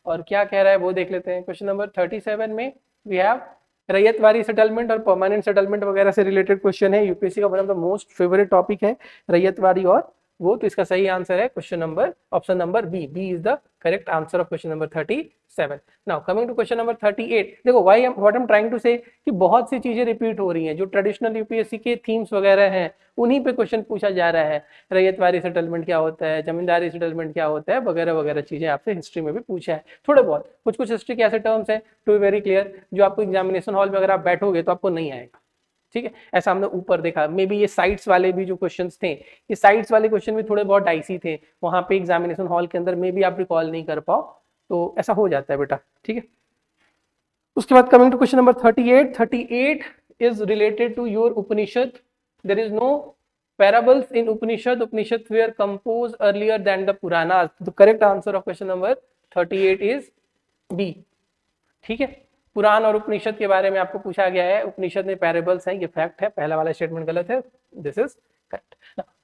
और क्या कह रहा है वो देख लेते हैं। क्वेश्चन नंबर 37 में वी हैव रैयतवारी सेटलमेंट और परमानेंट सेटलमेंट वगैरह से रिलेटेड क्वेश्चन है, यूपीएससी का one of the most favourite topic है रैयतवारी और वो, तो इसका सही आंसर है question number option number B, B is the correct answer of question number 37. Now coming to question number 38. देखो why what I am trying to say कि बहुत सी चीजें रिपीट हो रही हैं, जो ट्रेडिशनल यूपीएससी के थीम्स वगैरह हैं उन्हीं पे क्वेश्चन पूछा जा रहा है। रैयतवारी सेटलमेंट क्या होता है, जमींदारी सेटलमेंट क्या होता है, वगैरह वगैरह चीजें आपसे हिस्ट्री में भी पूछा है थोड़े बहुत। कुछ कुछ हिस्ट्री के ऐसे टर्म्स हैं टू बी वेरी क्लियर जो आपको एग्जामिनेशन हॉल में अगर आप बैठोगे तो आपको नहीं आएगा, ठीक है। ऐसा हमने ऊपर देखा, मे बी ये साइट्स वाले भी जो क्वेश्चंस थे, ये साइट्स वाले क्वेश्चन भी थोड़े बहुत डाइसी थे, वहां पे एग्जामिनेशन हॉल के अंदर मे बी आप रिकॉल नहीं कर पाओ, तो ऐसा हो जाता है बेटा, ठीक है। उसके बाद coming to question number 38. 38 is related to your Upanishad. There is no parables in Upanishad. Upanishads were composed earlier than the Puranas. The correct answer of question number 38 is B. ठीक है, पुराण और उपनिषद के बारे में आपको पूछा गया है, उपनिषद में पैरेबल्स हैं, ये फैक्ट है, पहला वाला स्टेटमेंट गलत है, this is correct.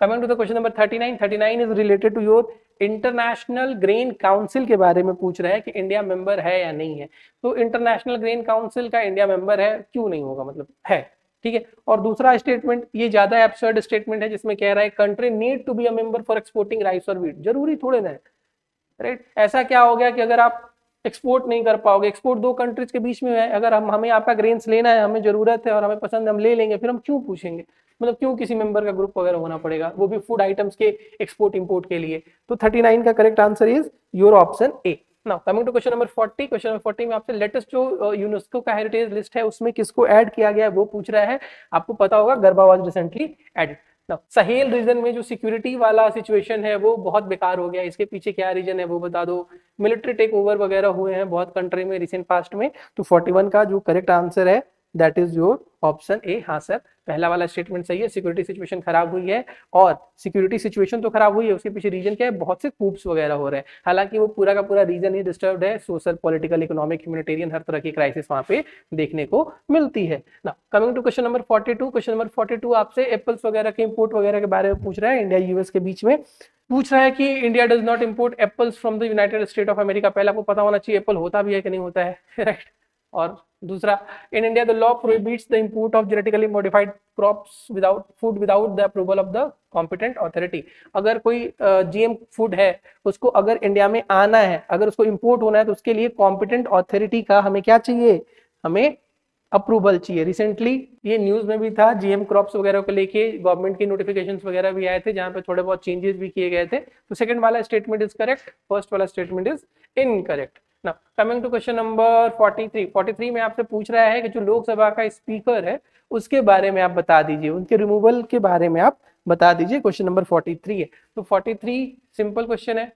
Coming to the question number 39. 39 is related to your international grain council के बारे में पूछ रहा है कि इंडिया मेंबर है या नहीं है। तो इंटरनेशनल ग्रेन काउंसिल का इंडिया मेंबर है, क्यों नहीं होगा, मतलब है, ठीक है। और दूसरा स्टेटमेंट ये ज्यादा एब्सर्ड स्टेटमेंट है जिसमें कह रहा है country need to be a member for exporting rice और व्हीट। जरूरी थोड़े ना है, राइट। ऐसा क्या हो गया कि अगर आप एक्सपोर्ट नहीं कर पाओगे, एक्सपोर्ट दो कंट्रीज के बीच में है, अगर हमें आपका ग्रेन्स लेना है, हमें जरूरत है और हमें पसंद, हम ले लेंगे, फिर हम क्यों पूछेंगे, मतलब क्यों किसी मेंबर का ग्रुप वगैरह होना पड़ेगा, वो भी फूड आइटम्स के एक्सपोर्ट इंपोर्ट के लिए। तो 39 का correct answer is your option A. Now coming to question number 40. Question number 40 में आपसे लेटेस्ट जो यूनेस्को का हेरिटेज लिस्ट है उसमें किसको ऐड किया गया है वो पूछ रहा है। आपको पता होगा Garba was recently added. Sahel region में जो सिक्योरिटी वाला सिचुएशन है वो बहुत बेकार हो गया, इसके पीछे क्या रीजन है वो बता दो। मिलिट्री टेक ओवर वगैरह हुए हैं बहुत कंट्री में रिसेंट पास्ट में। तो 41 का जो करेक्ट आंसर है दैट इज योर ऑप्शन ए. हाँ सर, पहला वाला स्टेटमेंट सही है, सिक्योरिटी सिचुएशन खराब हुई है, और सिक्योरिटी सिचुएशन तो खराब हुई है, उसके पीछे रीजन क्या है, बहुत से कूप्स वगैरह हो रहे हैं, हालांकि वो पूरा का पूरा रीजन ही डिस्टर्ब्ड है, सोशल पॉलिटिकल इकोनॉमिक ह्यूमैनिटेरियन हर तरह की क्राइसिस वहां पे देखने को मिलती है ना। Coming to question number 42. Question number 42 आपसे एप्पल्स वगैरह के इंपोर्ट वगैरह के बारे में पूछ रहा है, इंडिया यूएस के बीच में पूछ रहा है कि India does not import apples from the United state of America. पहले आपको पता होना चाहिए एप्पल होता भी है कि नहीं होता है, राइट। और दूसरा, in India the law prohibits the import of genetically modified crops without food without the approval of the competent authority. अगर कोई जीएम फूड है उसको अगर इंडिया में आना है, अगर उसको इंपोर्ट होना है तो उसके लिए कॉम्पिटेंट अथॉरिटी का हमें क्या चाहिए, हमें अप्रूवल चाहिए। रिसेंटली ये न्यूज में भी था, जीएम क्रॉप्स वगैरह को लेके गवर्नमेंट की नोटिफिकेशंस वगैरह भी आए थे जहां पे थोड़े बहुत चेंजेस भी किए गए थे। तो सेकंड वाला स्टेटमेंट इज करेक्ट, फर्स्ट वाला statement is incorrect. Now coming to question number 43. 43 में आपसे पूछ रहा है कि जो लोकसभा का स्पीकर है उसके बारे में आप बता दीजिए, उनके रिमूवल के बारे में आप बता दीजिए। क्वेश्चन नंबर 43 है। तो 43 सिंपल क्वेश्चन है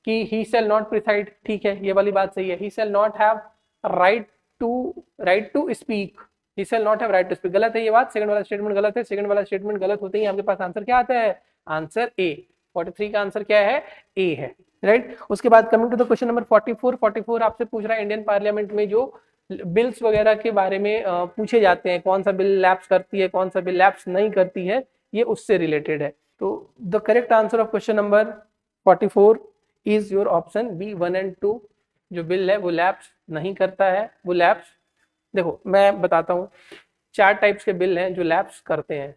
कि ही शैल नॉट प्रिसाइड, ठीक है, ये वाली बात सही है। He shall not have right to speak, he shall not have right to speak, गलत है ये बात, सेकंड वाला स्टेटमेंट गलत है। सेकंड वाला स्टेटमेंट गलत होते ही आपके पास आंसर क्या आता है, आंसर ए। 43 का आंसर क्या है, ए है, राइट। उसके बाद coming to the question number 44. 44 आपसे पूछ रहा है इंडियन पार्लियामेंट में जो बिल्स वगैरह के बारे में पूछे जाते हैं, कौन सा बिल लैप्स करती है, कौन सा बिल लैप्स नहीं करती है, ये उससे रिलेटेड है। तो the correct answer of question number 44 is your option B 1 and 2। जो बिल है वो लैप्स नहीं करता है, वो लैप्स, देखो मैं बताता हूँ, 4 टाइप्स के बिल हैं जो लैप्स करते हैं।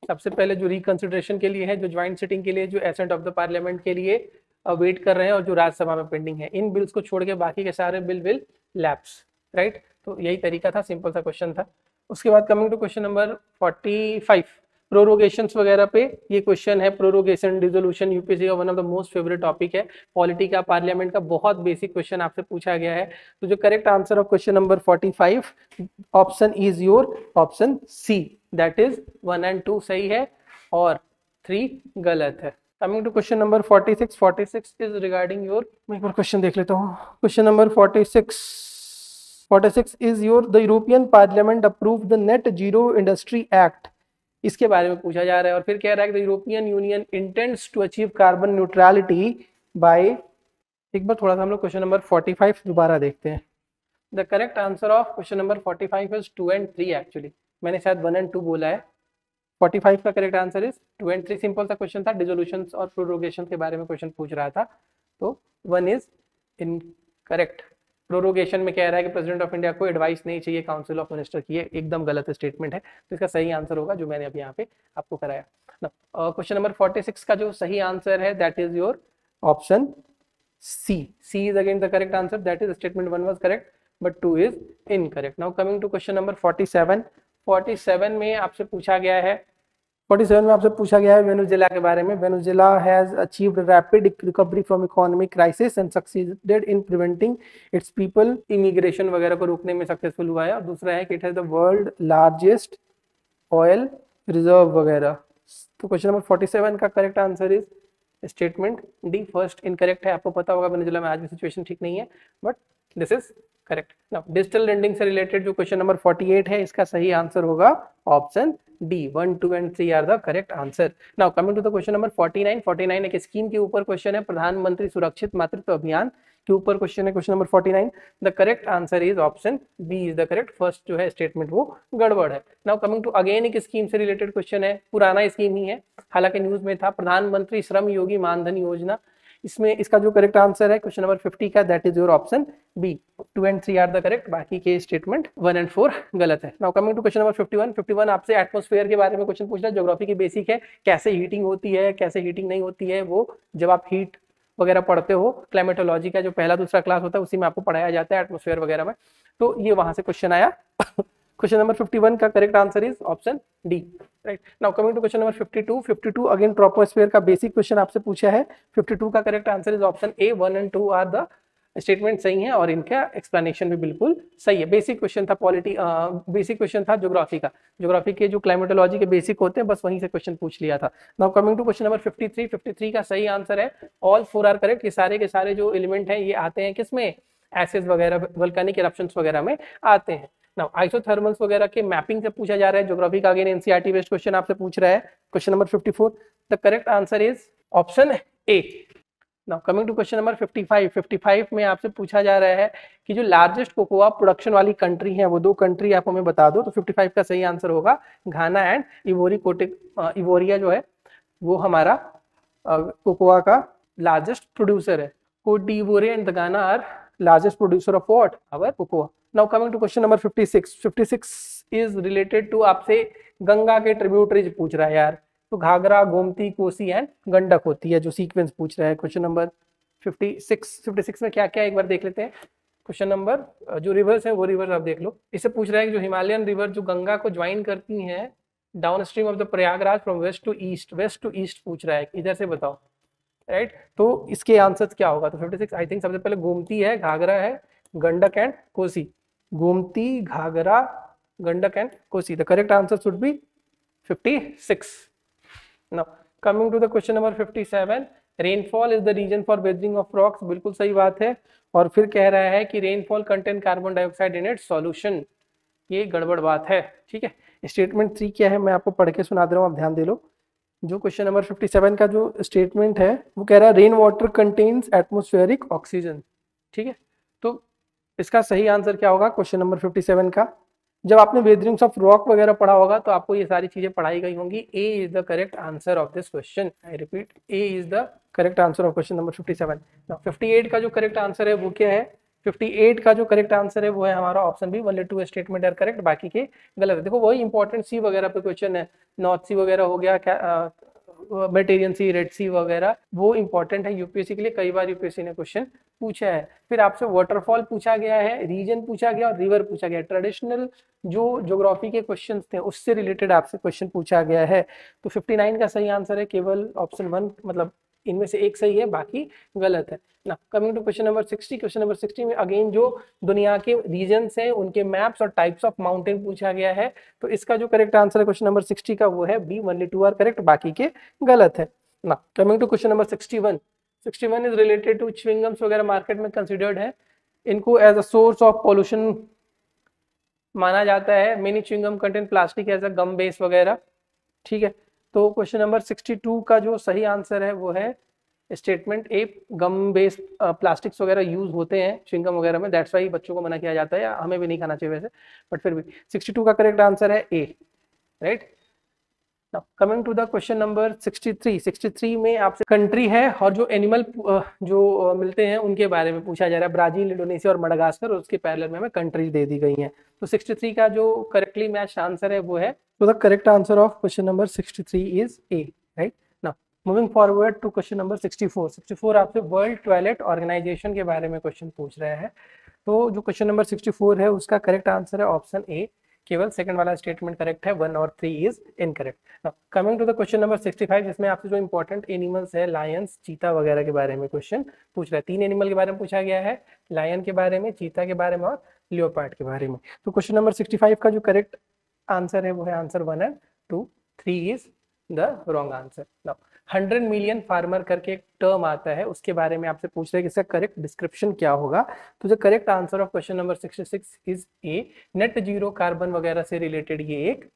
सबसे पहले जो रिकंसिडरेशन के लिए है, जो ज्वाइंट सिटिंग के लिए, जो एसेंट ऑफ द पार्लियामेंट के लिए वेट कर रहे हैं और जो राज्यसभा में पेंडिंग है, इन बिल्स को छोड़ के बाकी के सारे बिल विल लैप्स, राइट। तो यही तरीका था, सिंपल सा क्वेश्चन था। उसके बाद कमिंग टू क्वेश्चन नंबर 45, प्रोरोगेशंस वगैरह पे ये क्वेश्चन है। प्रोरोगेशन डिसोल्यूशन यूपीएससी का one of the most favourite topic है, पॉलिटी का, पार्लियामेंट का, बहुत बेसिक क्वेश्चन आपसे पूछा गया है। तो जो correct answer of question number 45 option is your option C, that is 1 and 2 सही है और 3 गलत है। Coming to question number 46. 46 is regarding your, मैं एक बार क्वेश्चन देख लेता हूँ। Question number 46 is your the European parliament approve the net zero industry act, इसके बारे में पूछा जा रहा है। और फिर कह रहा है कि the European union intends to achieve carbon neutrality by, एक बार थोड़ा सा हम लोग क्वेश्चन नंबर 45 दोबारा देखते हैं। The correct answer of question number 45 is 2 and 3 actually, मैंने शायद 1 एंड 2 बोला है। 45 का correct answer is 2 and 3। Simple सा क्वेश्चन था, डिसोल्यूशन और प्रोरोगेशन के बारे में क्वेश्चन पूछ रहा था, तो 1 इज इनकरेक्ट। प्रोरोगेशन में कह रहा है कि प्रेसिडेंट ऑफ इंडिया को एडवाइस नहीं चाहिए काउंसिल ऑफ मिनिस्टर की, ये एकदम गलत स्टेटमेंट है। तो इसका सही आंसर होगा जो मैंने अभी यहाँ पे आपको कराया। क्वेश्चन नंबर 46 का जो सही आंसर है that is your option C. C is again the correct answer, that is statement 1 was correct but 2 is incorrect. Now coming to question number 47। 47 में आपसे पूछा गया है 47 में आपसे पूछा गया है वेनेजुएला के बारे में। Venezuela has achieved rapid recovery from economic crisis and succeeded in preventing it's people, immigration वगैरह को रोकने में सक्सेसफुल हुआ है। और दूसरा है कि it has the world largest oil reserve वगैरह। तो क्वेश्चन नंबर 47 का correct answer is statement D, first incorrect है। आपको पता होगा वेनेजुएला में आज भी सिचुएशन ठीक नहीं है but this is correct. Now digital lending से रिलेटेड जो क्वेश्चन नंबर 48 है इसका सही आंसर होगा option D. 1, 2 and 3 are the correct answer. Now coming to the question number 49। 49 एक स्कीम के ऊपर क्वेश्चन है, प्रधानमंत्री सुरक्षित मातृत्व अभियान के ऊपर क्वेश्चन है question number 49। The correct answer is option B is the correct, first जो है स्टेटमेंट वो गड़बड़ है। नाउ कमिंग टू अगेन एक स्कीम से रिलेटेड क्वेश्चन है, पुराना स्कीम ही है हालांकि न्यूज में था, प्रधानमंत्री श्रम योगी मानधन योजना। इसमें इसका जो करेक्ट आंसर है क्वेश्चन नंबर 50 का that is your option B. 2 and 3 are the correct, बाकी के स्टेटमेंट 1 एंड 4 गलत है। Now coming to question number 51। 51 आपसे एटमॉस्फेयर के बारे में क्वेश्चन पूछ रहा है, ज्योग्राफी की बेसिक है, कैसे हीटिंग होती है कैसे हीटिंग नहीं होती है, वो जब आप हीट वगैरह पढ़ते हो क्लाइमेटोलॉजी का जो पहला दूसरा क्लास होता है उसी में आपको पढ़ाया जाता है एटमॉस्फेयर वगैरह में, तो ये वहां से क्वेश्चन आया। क्वेश्चन नंबर 51 का correct answer is option D, right. Now coming to question number 52। 52 again troposphere का बेसिक क्वेश्चन आपसे पूछा है। 52 का correct answer is option A. 1 and 2 are the statement सही है और इनका एक्सप्लेनेशन भी बिल्कुल सही है। बेसिक क्वेश्चन था बेसिक क्वेश्चन था ज्योग्राफी का, ज्योग्राफी के जो क्लाइमेटोलॉजी के बेसिक होते हैं बस वहीं से क्वेश्चन पूछ लिया था। Now coming to question number 53। 53 का सही आंसर है ऑल 4 आर करेक्ट। ये सारे के सारे जो एलिमेंट हैं ये आते हैं किसमें, एसिड्स वगैरह वोल्केनिक इरप्शंस वगैरह में आते हैं। नाउ आइसोथर्मल्स वगैरह के मैपिंग से पूछा जा रहा है, ज्योग्राफी का अगेन एनसीईआरटी बेस्ड क्वेश्चन आपसे पूछ रहा है। Question number 54 the correct answer is option A. Now coming to question number 55। 55 में आपसे पूछा जा रहा है कि जो लार्जेस्ट कोकोआ प्रोडक्शन वाली कंट्री है वो 2 कंट्री आप हमें बता दो। तो 55 का सही आंसर होगा घाना एंड इवोरिया जो है वो हमारा कोकोआ का लार्जेस्ट प्रोड्यूसर है। Cote d'Ivoire and Ghana are largest producer of what? Our cocoa. Now coming to question number 56. 56 is related to आपसे गंगा के ट्रिब्यूटरीज पूछ रहा है यार, तो घाघरा, गोमती, कोसी एंड गंडक होती है जो सीक्वेंस पूछ रहा है। क्वेश्चन नंबर 56 में क्या क्या एक बार देख लेते हैं। क्वेश्चन नंबर जो रिवर्स है वो रिवर्स आप देख लो। इससे पूछ रहा है कि जो हिमालयन रिवर जो गंगा को ज्वाइन करती हैं downstream of the Prayagraj from west to east पूछ रहा है, इधर से बताओ, राइट। तो इसके आंसर क्या होगा, तो 56 आई थिंक सबसे पहले गोमती है, घाघरा है, Gandak and Kosi. Gomti, Ghaghara, Gandak and Kosi. The correct answer should be 56। Now coming to the question number 57। Rainfall is the reason for weathering of rocks, बिल्कुल सही बात है। और फिर कह रहा है कि rainfall contain carbon dioxide in its solution, ये गड़बड़ बात है, ठीक है। स्टेटमेंट 3 क्या है मैं आपको पढ़ के सुना दे रहा हूँ, आप ध्यान दे लो। जो क्वेश्चन नंबर 57 का जो स्टेटमेंट है वो कह रहा है rain water contains atmospheric oxygen, ठीक है। तो इसका सही आंसर क्या होगा क्वेश्चन नंबर 57 का। जब आपने वेदरिंग्स ऑफ रॉक वगैरह पढ़ा होगा तो आपको ये सारी चीजें पढ़ाई गई होंगी। A is the correct answer of this question, I repeat A is the correct answer of question number 57। Now 58 का जो करेक्ट आंसर है वो क्या है, 58 का जो करेक्ट आंसर है वो है हमारा option B. 1 statement are correct, बाकी के गलत है। देखो वही इंपॉर्टेंट सी वगैरह पे क्वेश्चन है, नॉर्थ सी वगैरह हो गया, मेडिटेरियन सी, रेड सी वगैरह, वो इंपॉर्टेंट है यूपीएससी के लिए, कई बार यूपीएससी ने क्वेश्चन पूछा है। फिर आपसे वाटरफॉल पूछा गया है, रीजन पूछा गया और रिवर पूछा गया। ट्रेडिशनल जो ज्योग्राफी के क्वेश्चंस थे उससे रिलेटेड आपसे क्वेश्चन पूछा गया है। तो 59 का सही आंसर है केवल ऑप्शन 1, मतलब इनमें से एक सही है, बाकी गलत है ना। Coming to question number 60। Question number 60 में अगेन जो दुनिया के रीजन्स हैं उनके मैप्स और टाइप्स ऑफ माउंटेन पूछा गया है। तो इसका जो करेक्ट आंसर है क्वेश्चन नंबर 60 का वो है बी। 1 आर करेक्ट, बाकी के गलत है ना। Coming to question number 61। 61 is related to chewing gums वगैरह मार्केट में कंसिडर्ड है, इनको as a source of pollution माना जाता है। Many chewing gum contain plastic as a gum base वगैरह, ठीक है। तो क्वेश्चन नंबर 62 का जो सही आंसर है वो है statement A. Gum based plastics वगैरह यूज होते हैं च्युइंगम वगैरह में, दैट्स वाई बच्चों को मना किया जाता है, या हमें भी नहीं खाना चाहिए वैसे, बट फिर भी 62 का करेक्ट आंसर है A, right. Coming to the question number 63 में आपसे कंट्री है और जो एनिमल जो मिलते हैं उनके बारे में पूछा जा रहा है, ब्राजील, इंडोनेशिया और मडागास्कर, और उसके पैरेलल में हमें कंट्रीज दे दी गई हैं। तो 63 का जो करेक्टली मैच आंसर है वो है, तो the correct answer of question number 63 is A, right. Now moving forward to question number 64 आपसे वर्ल्ड टॉयलेट ऑर्गेनाइजेशन के बारे में क्वेश्चन पूछ रहा है। तो जो क्वेश्चन नंबर 64 है उसका करेक्ट आंसर है ऑप्शन ए, केवल सेकंड वाला स्टेटमेंट करेक्ट है, 1 और 3 is incorrect. Coming to the question number 65, जिसमें आपसे जो इंपॉर्टेंट एनिमल्स है, लायंस, चीता वगैरह के बारे में क्वेश्चन पूछ रहा है। 3 एनिमल के बारे में पूछा गया है, लायन के बारे में, चीता के बारे में और लियोपार्ड के बारे में। तो क्वेश्चन नंबर 65 का जो करेक्ट आंसर है वो है answer 1 and 2, 3 is the wrong answer. Now 100 million farmer करके एक टर्म आता है, उसके बारे में आपसे पूछ रहे हैं कि इसका करेक्ट डिस्क्रिप्शन क्या होगा। तो the correct answer of question number 66 is A, net zero carbon वगैरह से रिलेटेड ये एक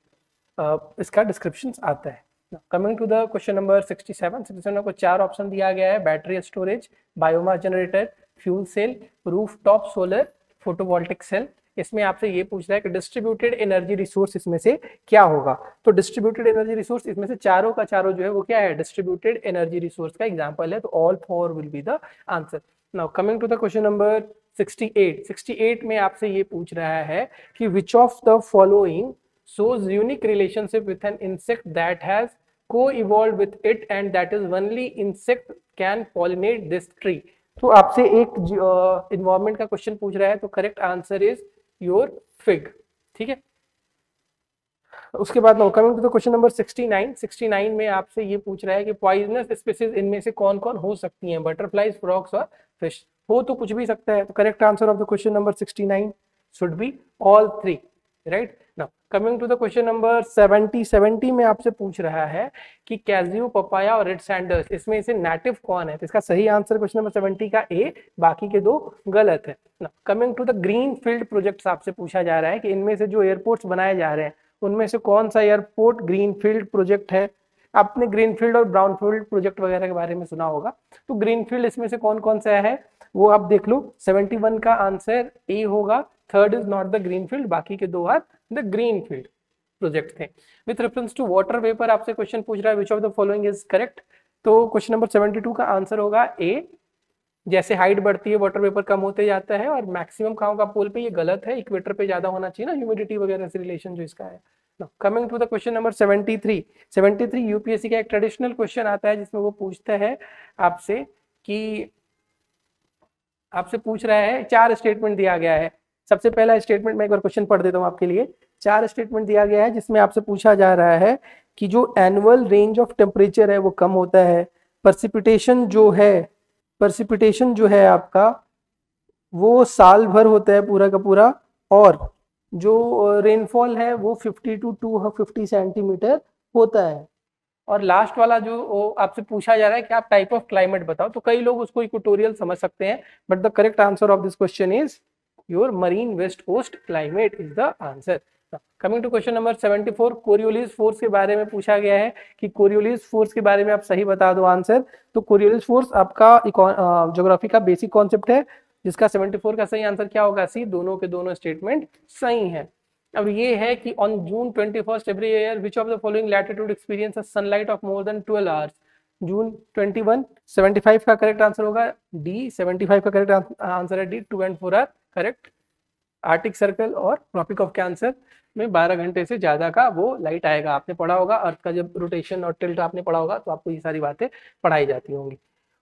इसका डिस्क्रिप्शन आता है। Coming to the question number 67 को 4 ऑप्शन दिया गया है, battery storage, biomass generator, fuel cell, rooftop solar, photovoltaic cell. इसमें आपसे ये पूछ रहा है कि डिस्ट्रीब्यूटेड एनर्जी रिसोर्स इसमें से क्या होगा। तो डिस्ट्रीब्यूटेड एनर्जी रिसोर्स इसमें से चारों का चारों जो है वो क्या है, डिस्ट्रीब्यूटेड एनर्जी रिसोर्स का एग्जांपल है, तो all 4 will be the answer. Now coming to the question number 68 में आपसे ये पूछ रहा है कि which of the following shows unique relationship with an insect that has co-evolved with it and that is only insect can pollinate this tree। तो आपसे एक इन्वायरमेंट का क्वेश्चन पूछ रहा है, तो correct answer is your fig, ठीक है। उसके बाद now coming to the question number 69 में आपसे ये पूछ रहा है कि पॉइजनस स्पीसीज इनमें से कौन कौन हो सकती हैं, बटरफ्लाइज, फ्रॉग्स और फिश। हो तो कुछ भी सकता है, तो correct answer of the question number 69 should be all 3, right. Now coming to the question number 70 में आपसे पूछ रहा है कि कैजियो, पपाया और रेड सैंडर्स इसमें से नेटिव कौन है। तो इसका सही आंसर क्वेश्चन नंबर 70 का ए, बाकी के 2 गलत है। Coming to the green field projects आपसे पूछा जा रहा है कि इनमें से जो एयरपोर्ट्स बनाए जा रहे हैं उनमें से कौन सा एयरपोर्ट ग्रीन फील्ड प्रोजेक्ट है। आपने ग्रीन फील्ड और ब्राउन फील्ड प्रोजेक्ट वगैरह के बारे में सुना होगा, तो ग्रीन फील्ड इसमें से कौन कौन सा है वो आप देख लो। 71 का आंसर ए होगा, third is not the green field, बाकी के 2 are the green field project थे। With reference to water vapour आपसे क्वेश्चन पूछ रहा है which of the following is correct. तो क्वेश्चन नंबर 72 का आंसर होगा ए, जैसे हाइट बढ़ती है वाटर वेपर कम होते जाता है, और मैक्सिमम कहाँ का पोल पे, ये गलत है, इक्वेटर पे ज्यादा होना चाहिए ना, ह्यूमिडिटी वगैरह से रिलेशन जो इसका है। Coming to the question number 73 UPSC का एक ट्रेडिशनल क्वेश्चन आता है जिसमें वो पूछता है आपसे कि आपसे पूछ रहा है, 4 स्टेटमेंट दिया गया है। सबसे पहला स्टेटमेंट मैं एक बार क्वेश्चन पढ़ देता हूँ आपके लिए। 4 स्टेटमेंट दिया गया है जिसमें आपसे पूछा जा रहा है कि जो एनुअल रेंज ऑफ टेम्परेचर है वो कम होता है, प्रेसिपिटेशन जो है आपका वो साल भर होता है पूरा का पूरा, और जो रेनफॉल है वो 50 to 250 सेंटीमीटर होता है। और लास्ट वाला जो आपसे पूछा जा रहा है कि आप टाइप ऑफ क्लाइमेट बताओ, तो कई लोग उसको इक्वेटोरियल समझ सकते हैं, but the correct answer of this question is your marine west coast climate is the answer. Coming to question number 74, Coriolis force के बारे में पूछा गया है कि कोरियोलिस फोर्स के बारे में आप सही बता दो आंसर। तो कोरियोलिस फोर्स आपका ज्योग्राफी का बेसिक कॉन्सेप्ट है, जिसका 74 का सही आंसर क्या होगा, सी। दोनों के दोनों स्टेटमेंट सही है। अब ये है कि on June 21 every year which of the following latitude experience sunlight of more than 12 hours. June 21, 75 का करेक्ट आंसर होगा डी। 75 का करेक्ट आंसर है D, 2 and 4 are correct. Arctic circle और ट्रॉपिक ऑफ कैंसर में 12 घंटे से ज्यादा का वो लाइट आएगा। आपने पढ़ा होगा अर्थ का जब रोटेशन और टिल्ट आपने पढ़ा होगा, तो आपको ये सारी बातें पढ़ाई जाती होंगी।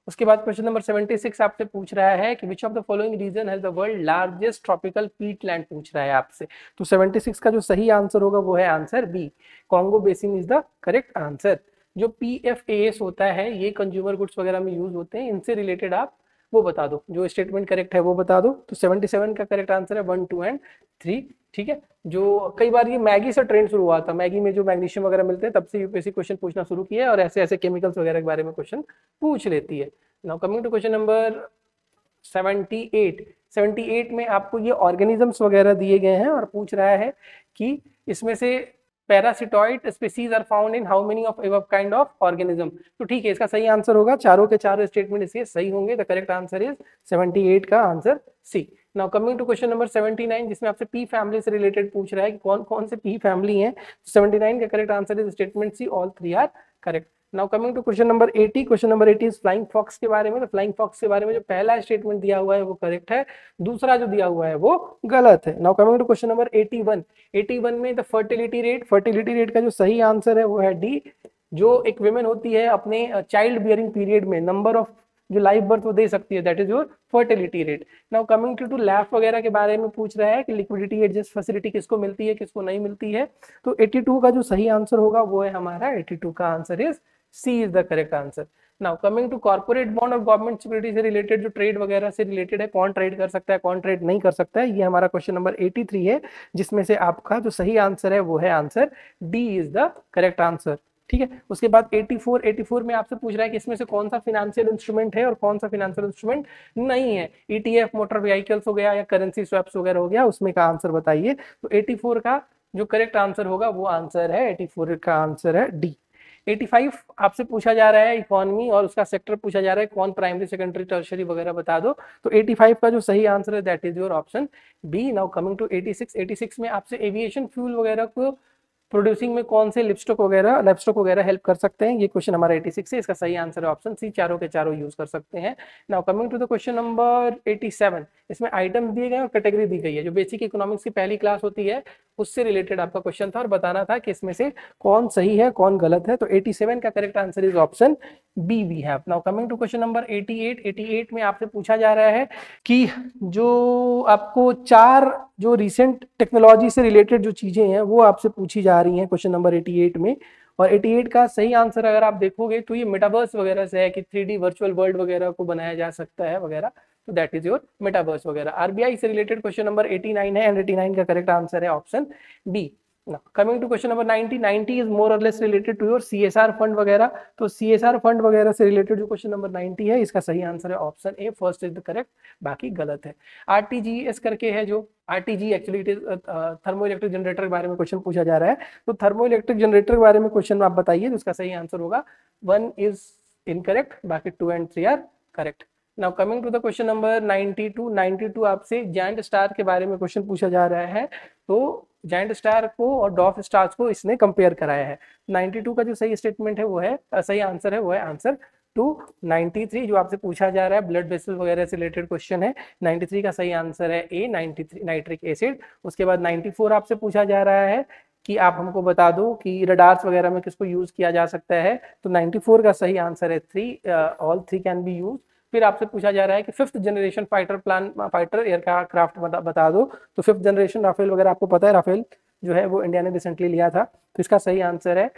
उसके बाद क्वेश्चन नंबर 76 आपसे पूछ रहा है कि which of the following region has the world largest tropical peatland पूछ रहा है आपसे। तो 76 का जो सही आंसर होगा वो है answer B, Congo basin is the correct answer. जो PFAS होता है ये कंज्यूमर गुड्स वगैरह में यूज होते हैं, इनसे रिलेटेड आप वो बता दो, जो स्टेटमेंट करेक्ट है वो बता दो। तो 77 का करेक्ट आंसर है 1, 2 and 3, ठीक है। जो कई बार ये मैगी से ट्रेंड शुरू हुआ था, मैगी में जो मैग्नीशियम वगैरह मिलते हैं, तब से यूपीएससी क्वेश्चन पूछना शुरू किया है और ऐसे ऐसे केमिकल्स वगैरह के बारे में क्वेश्चन पूछ लेती है। Now coming to question number 78 में आपको ये ऑर्गेनिजम्स वगैरह दिए गए हैं और पूछ रहा है कि इसमें से parasitoid species are found in how many of above kind of organism. तो ठीक है, इसका सही आंसर होगा, चारों के चारों स्टेटमेंट इसके सही होंगे। द करेक्ट आंसर इज 78 का answer C. Now coming to question number 79, जिसमें आपसे पी फैमिली से रिलेटेड पूछ रहा है कि कौन कौन से पी फैमिली हैं। 79 का correct answer is statement C, all three are correct. Now coming to question number 80, question number 80 is flying fox के बारे में। तो फ्लाइंग फॉक्स के बारे में जो पहला स्टेटमेंट दिया हुआ है वो करेक्ट है, दूसरा जो दिया हुआ है वो गलत है। Now coming to question number 81, 81 में द फर्टिलिटी रेट का जो सही आंसर है वो है डी। जो एक विमेन होती है अपने चाइल्ड बियरिंग पीरियड में नंबर ऑफ जो लाइव बर्थ वो दे सकती है, that is your fertility rate. Now coming to लैफ वगैरह के बारे में पूछ रहा है कि लिक्विडिटी एडजस्ट फैसिलिटी किसको मिलती है किसको नहीं मिलती है। तो 82 का जो सही आंसर होगा वो है हमारा 82 का answer is C, is the correct answer. Now coming to corporate bond और गवर्नमेंट सिक्योरिटी से रिलेटेड जो ट्रेड वगैरह से रिलेटेड है, कौन ट्रेड कर सकता है कौन ट्रेड नहीं कर सकता है, ये हमारा क्वेश्चन नंबर 83 है, जिसमें से आपका जो सही आंसर है वो है answer D, is the correct answer. ठीक है, उसके बाद 84 में आपसे पूछ रहा है कि इसमें से कौन सा फिनेंशियल इंस्ट्रूमेंट है और कौन सा फिनेंशियल इंस्ट्रूमेंट नहीं है। ईटीएफ, मोटर व्हीकल्स हो गया या करेंसी स्वैप्स वगैरह हो गया, उसमें का आंसर बताइए। तो 84 का जो करेक्ट आंसर होगा वो आंसर है 84 का आंसर है डी। 85 आपसे पूछा जा रहा है इकोनॉमी और उसका सेक्टर पूछा जा रहा है, कौन प्राइमरी सेकेंडरी टर्शियरी वगैरह बता दो। तो 85 का जो सही आंसर है that is your option B. Now coming to 86 में आपसे एविएशन फ्यूल वगैरह को प्रोड्यूसिंग में कौन से लिपस्टॉक वगैरह हेल्प कर सकते हैं, ये क्वेश्चन हमारा 86 है, इसका सही आंसर है ऑप्शन सी, चारों के चारों यूज कर सकते हैं। Now coming to the question number 87, इसमें आइटम्स दिए गए और कैटेगरी दी गई है। जो बेसिक इकोनॉमिक्स की पहली क्लास होती है उससे रिलेटेड आपका क्वेश्चन था और बताना था कि इसमें से कौन सही है कौन गलत है। तो 87 का correct answer is option B, we have. Now coming to question number 88 में आपसे पूछा जा रहा है कि जो आपको चार जो रिसेंट टेक्नोलॉजी से रिलेटेड जो चीजें हैं वो आपसे पूछी जा रही हैं क्वेश्चन नंबर 88 में। और 88 का सही आंसर अगर आप देखोगे तो ये मेटावर्स वगैरह से है कि 3D वर्चुअल वर्ल्ड वगैरह को बनाया जा सकता है वगैरह, तो दैट इज योर मेटावर्स वगैरह। आरबीआई से रिलेटेड क्वेश्चन नंबर 89 है एंड 89 का करेक्ट आंसर है option B. Coming to question number 90 is more और less related to your CSR fund वगैरह। तो सीएसआर फंड वगैरह से रिलेटेड जो क्वेश्चन नंबर 90 है इसका सही आंसर है option A, first is the correct, बाकी गलत है। आरटीजीएस करके है जो RTG actually it is thermo electric generator के बारे में क्वेश्चन पूछा जा रहा है। तो थर्मो इलेक्ट्रिक जनरेटर के बारे में क्वेश्चन आप बताइए, तो इसका सही आंसर होगा 1 इज इनकरेक्ट, बाकी 2 and 3 are correct. Now coming to the question number 92 आपसे जायंट स्टार के बारे में क्वेश्चन पूछा जा रहा है। तो जायंट स्टार को और डॉफ स्टार्स को इसने कंपेयर कराया है। 92 का जो सही स्टेटमेंट है वो है सही आंसर है वो है आंसर टू। 93 जो आपसे पूछा जा रहा है ब्लड वेसल वगैरह से रिलेटेड क्वेश्चन है, 93 का सही आंसर है ए, 93 नाइट्रिक एसिड। उसके बाद 94 आपसे पूछा जा रहा है कि आप हमको बता दो कि रडार्स वगैरह में किसको यूज किया जा सकता है। तो 94 का सही आंसर है 3, ऑल 3 कैन बी यूज। फिर आपसे पूछा जा रहा है कि 5th जनरेशन फाइटर एयरक्राफ्ट बता दो। तो 5th जनरेशन राफेल वगैरह आपको पता है, राफेल जो है वो इंडिया ने रिसेंटली लिया था। तो इसका सही आंसर है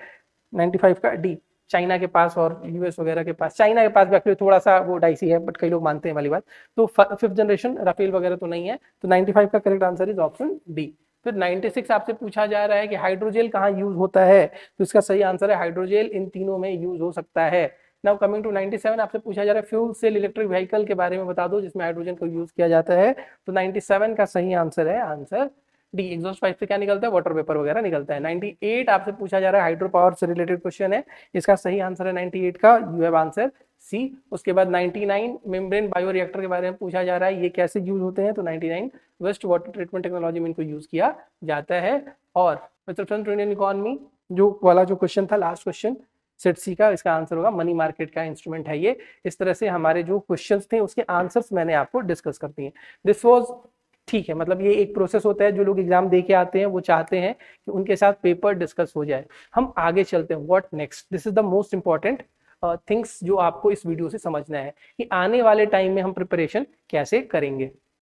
95 का डी, चाइना के पास और यूएस वगैरह के पास। चाइना के पास एक्चुअली थोड़ा सा वो डाइसी है बट कई लोग मानते हैं वाली बात। तो 5th जनरेशन राफेल वगैरह तो नहीं है। तो 95 का correct answer is option D. फिर 96 आपसे पूछा जा रहा है कि हाइड्रोजेल कहाँ यूज होता है। तो इसका सही आंसर है हाइड्रोजेल इन तीनों में यूज हो सकता है। नाउ कमिंग टू 97 आपसे पूछा जा रहा है फ्यूल सेल इलेक्ट्रिक व्हीकल के बारे में बता दो जिसमें हाइड्रोजन को यूज किया जाता है। तो 97 का सही आंसर है आंसर डी। एग्जॉस्ट पाइप से क्या निकलता है, वाटर वेपर वगैरह निकलता है। 98 आपसे पूछा जा रहा है हाइड्रो पावर से रिलेटेड क्वेश्चन है, इसका सही आंसर है 98 का, यू हैव आंसर सी। उसके बाद 99 मेम्ब्रेन बायोरिएक्टर के बारे में पूछा जा रहा है, ये कैसे यूज होते हैं। तो 99 वेस्ट वाटर ट्रीटमेंट टेक्नोलॉजी में इनको यूज किया जाता है। और इंडियन इकोनॉमी जो वाला जो क्वेश्चन था लास्ट क्वेश्चन सेट सी का, इसका आंसर होगा मनी मार्केट का इंस्ट्रूमेंट है ये। इस तरह से हमारे जो क्वेश्चंस थे उसके आंसर्स मैंने आपको डिस्कस कर दिए। दिस वाज ठीक है, मतलब ये एक प्रोसेस होता है, जो लोग एग्जाम दे के आते हैं वो चाहते हैं कि उनके साथ पेपर डिस्कस हो जाए। हम आगे चलते हैं, what next, this is the most important things जो आपको इस वीडियो से समझना है कि आने वाले टाइम में हम प्रिपरेशन कैसे करेंगे।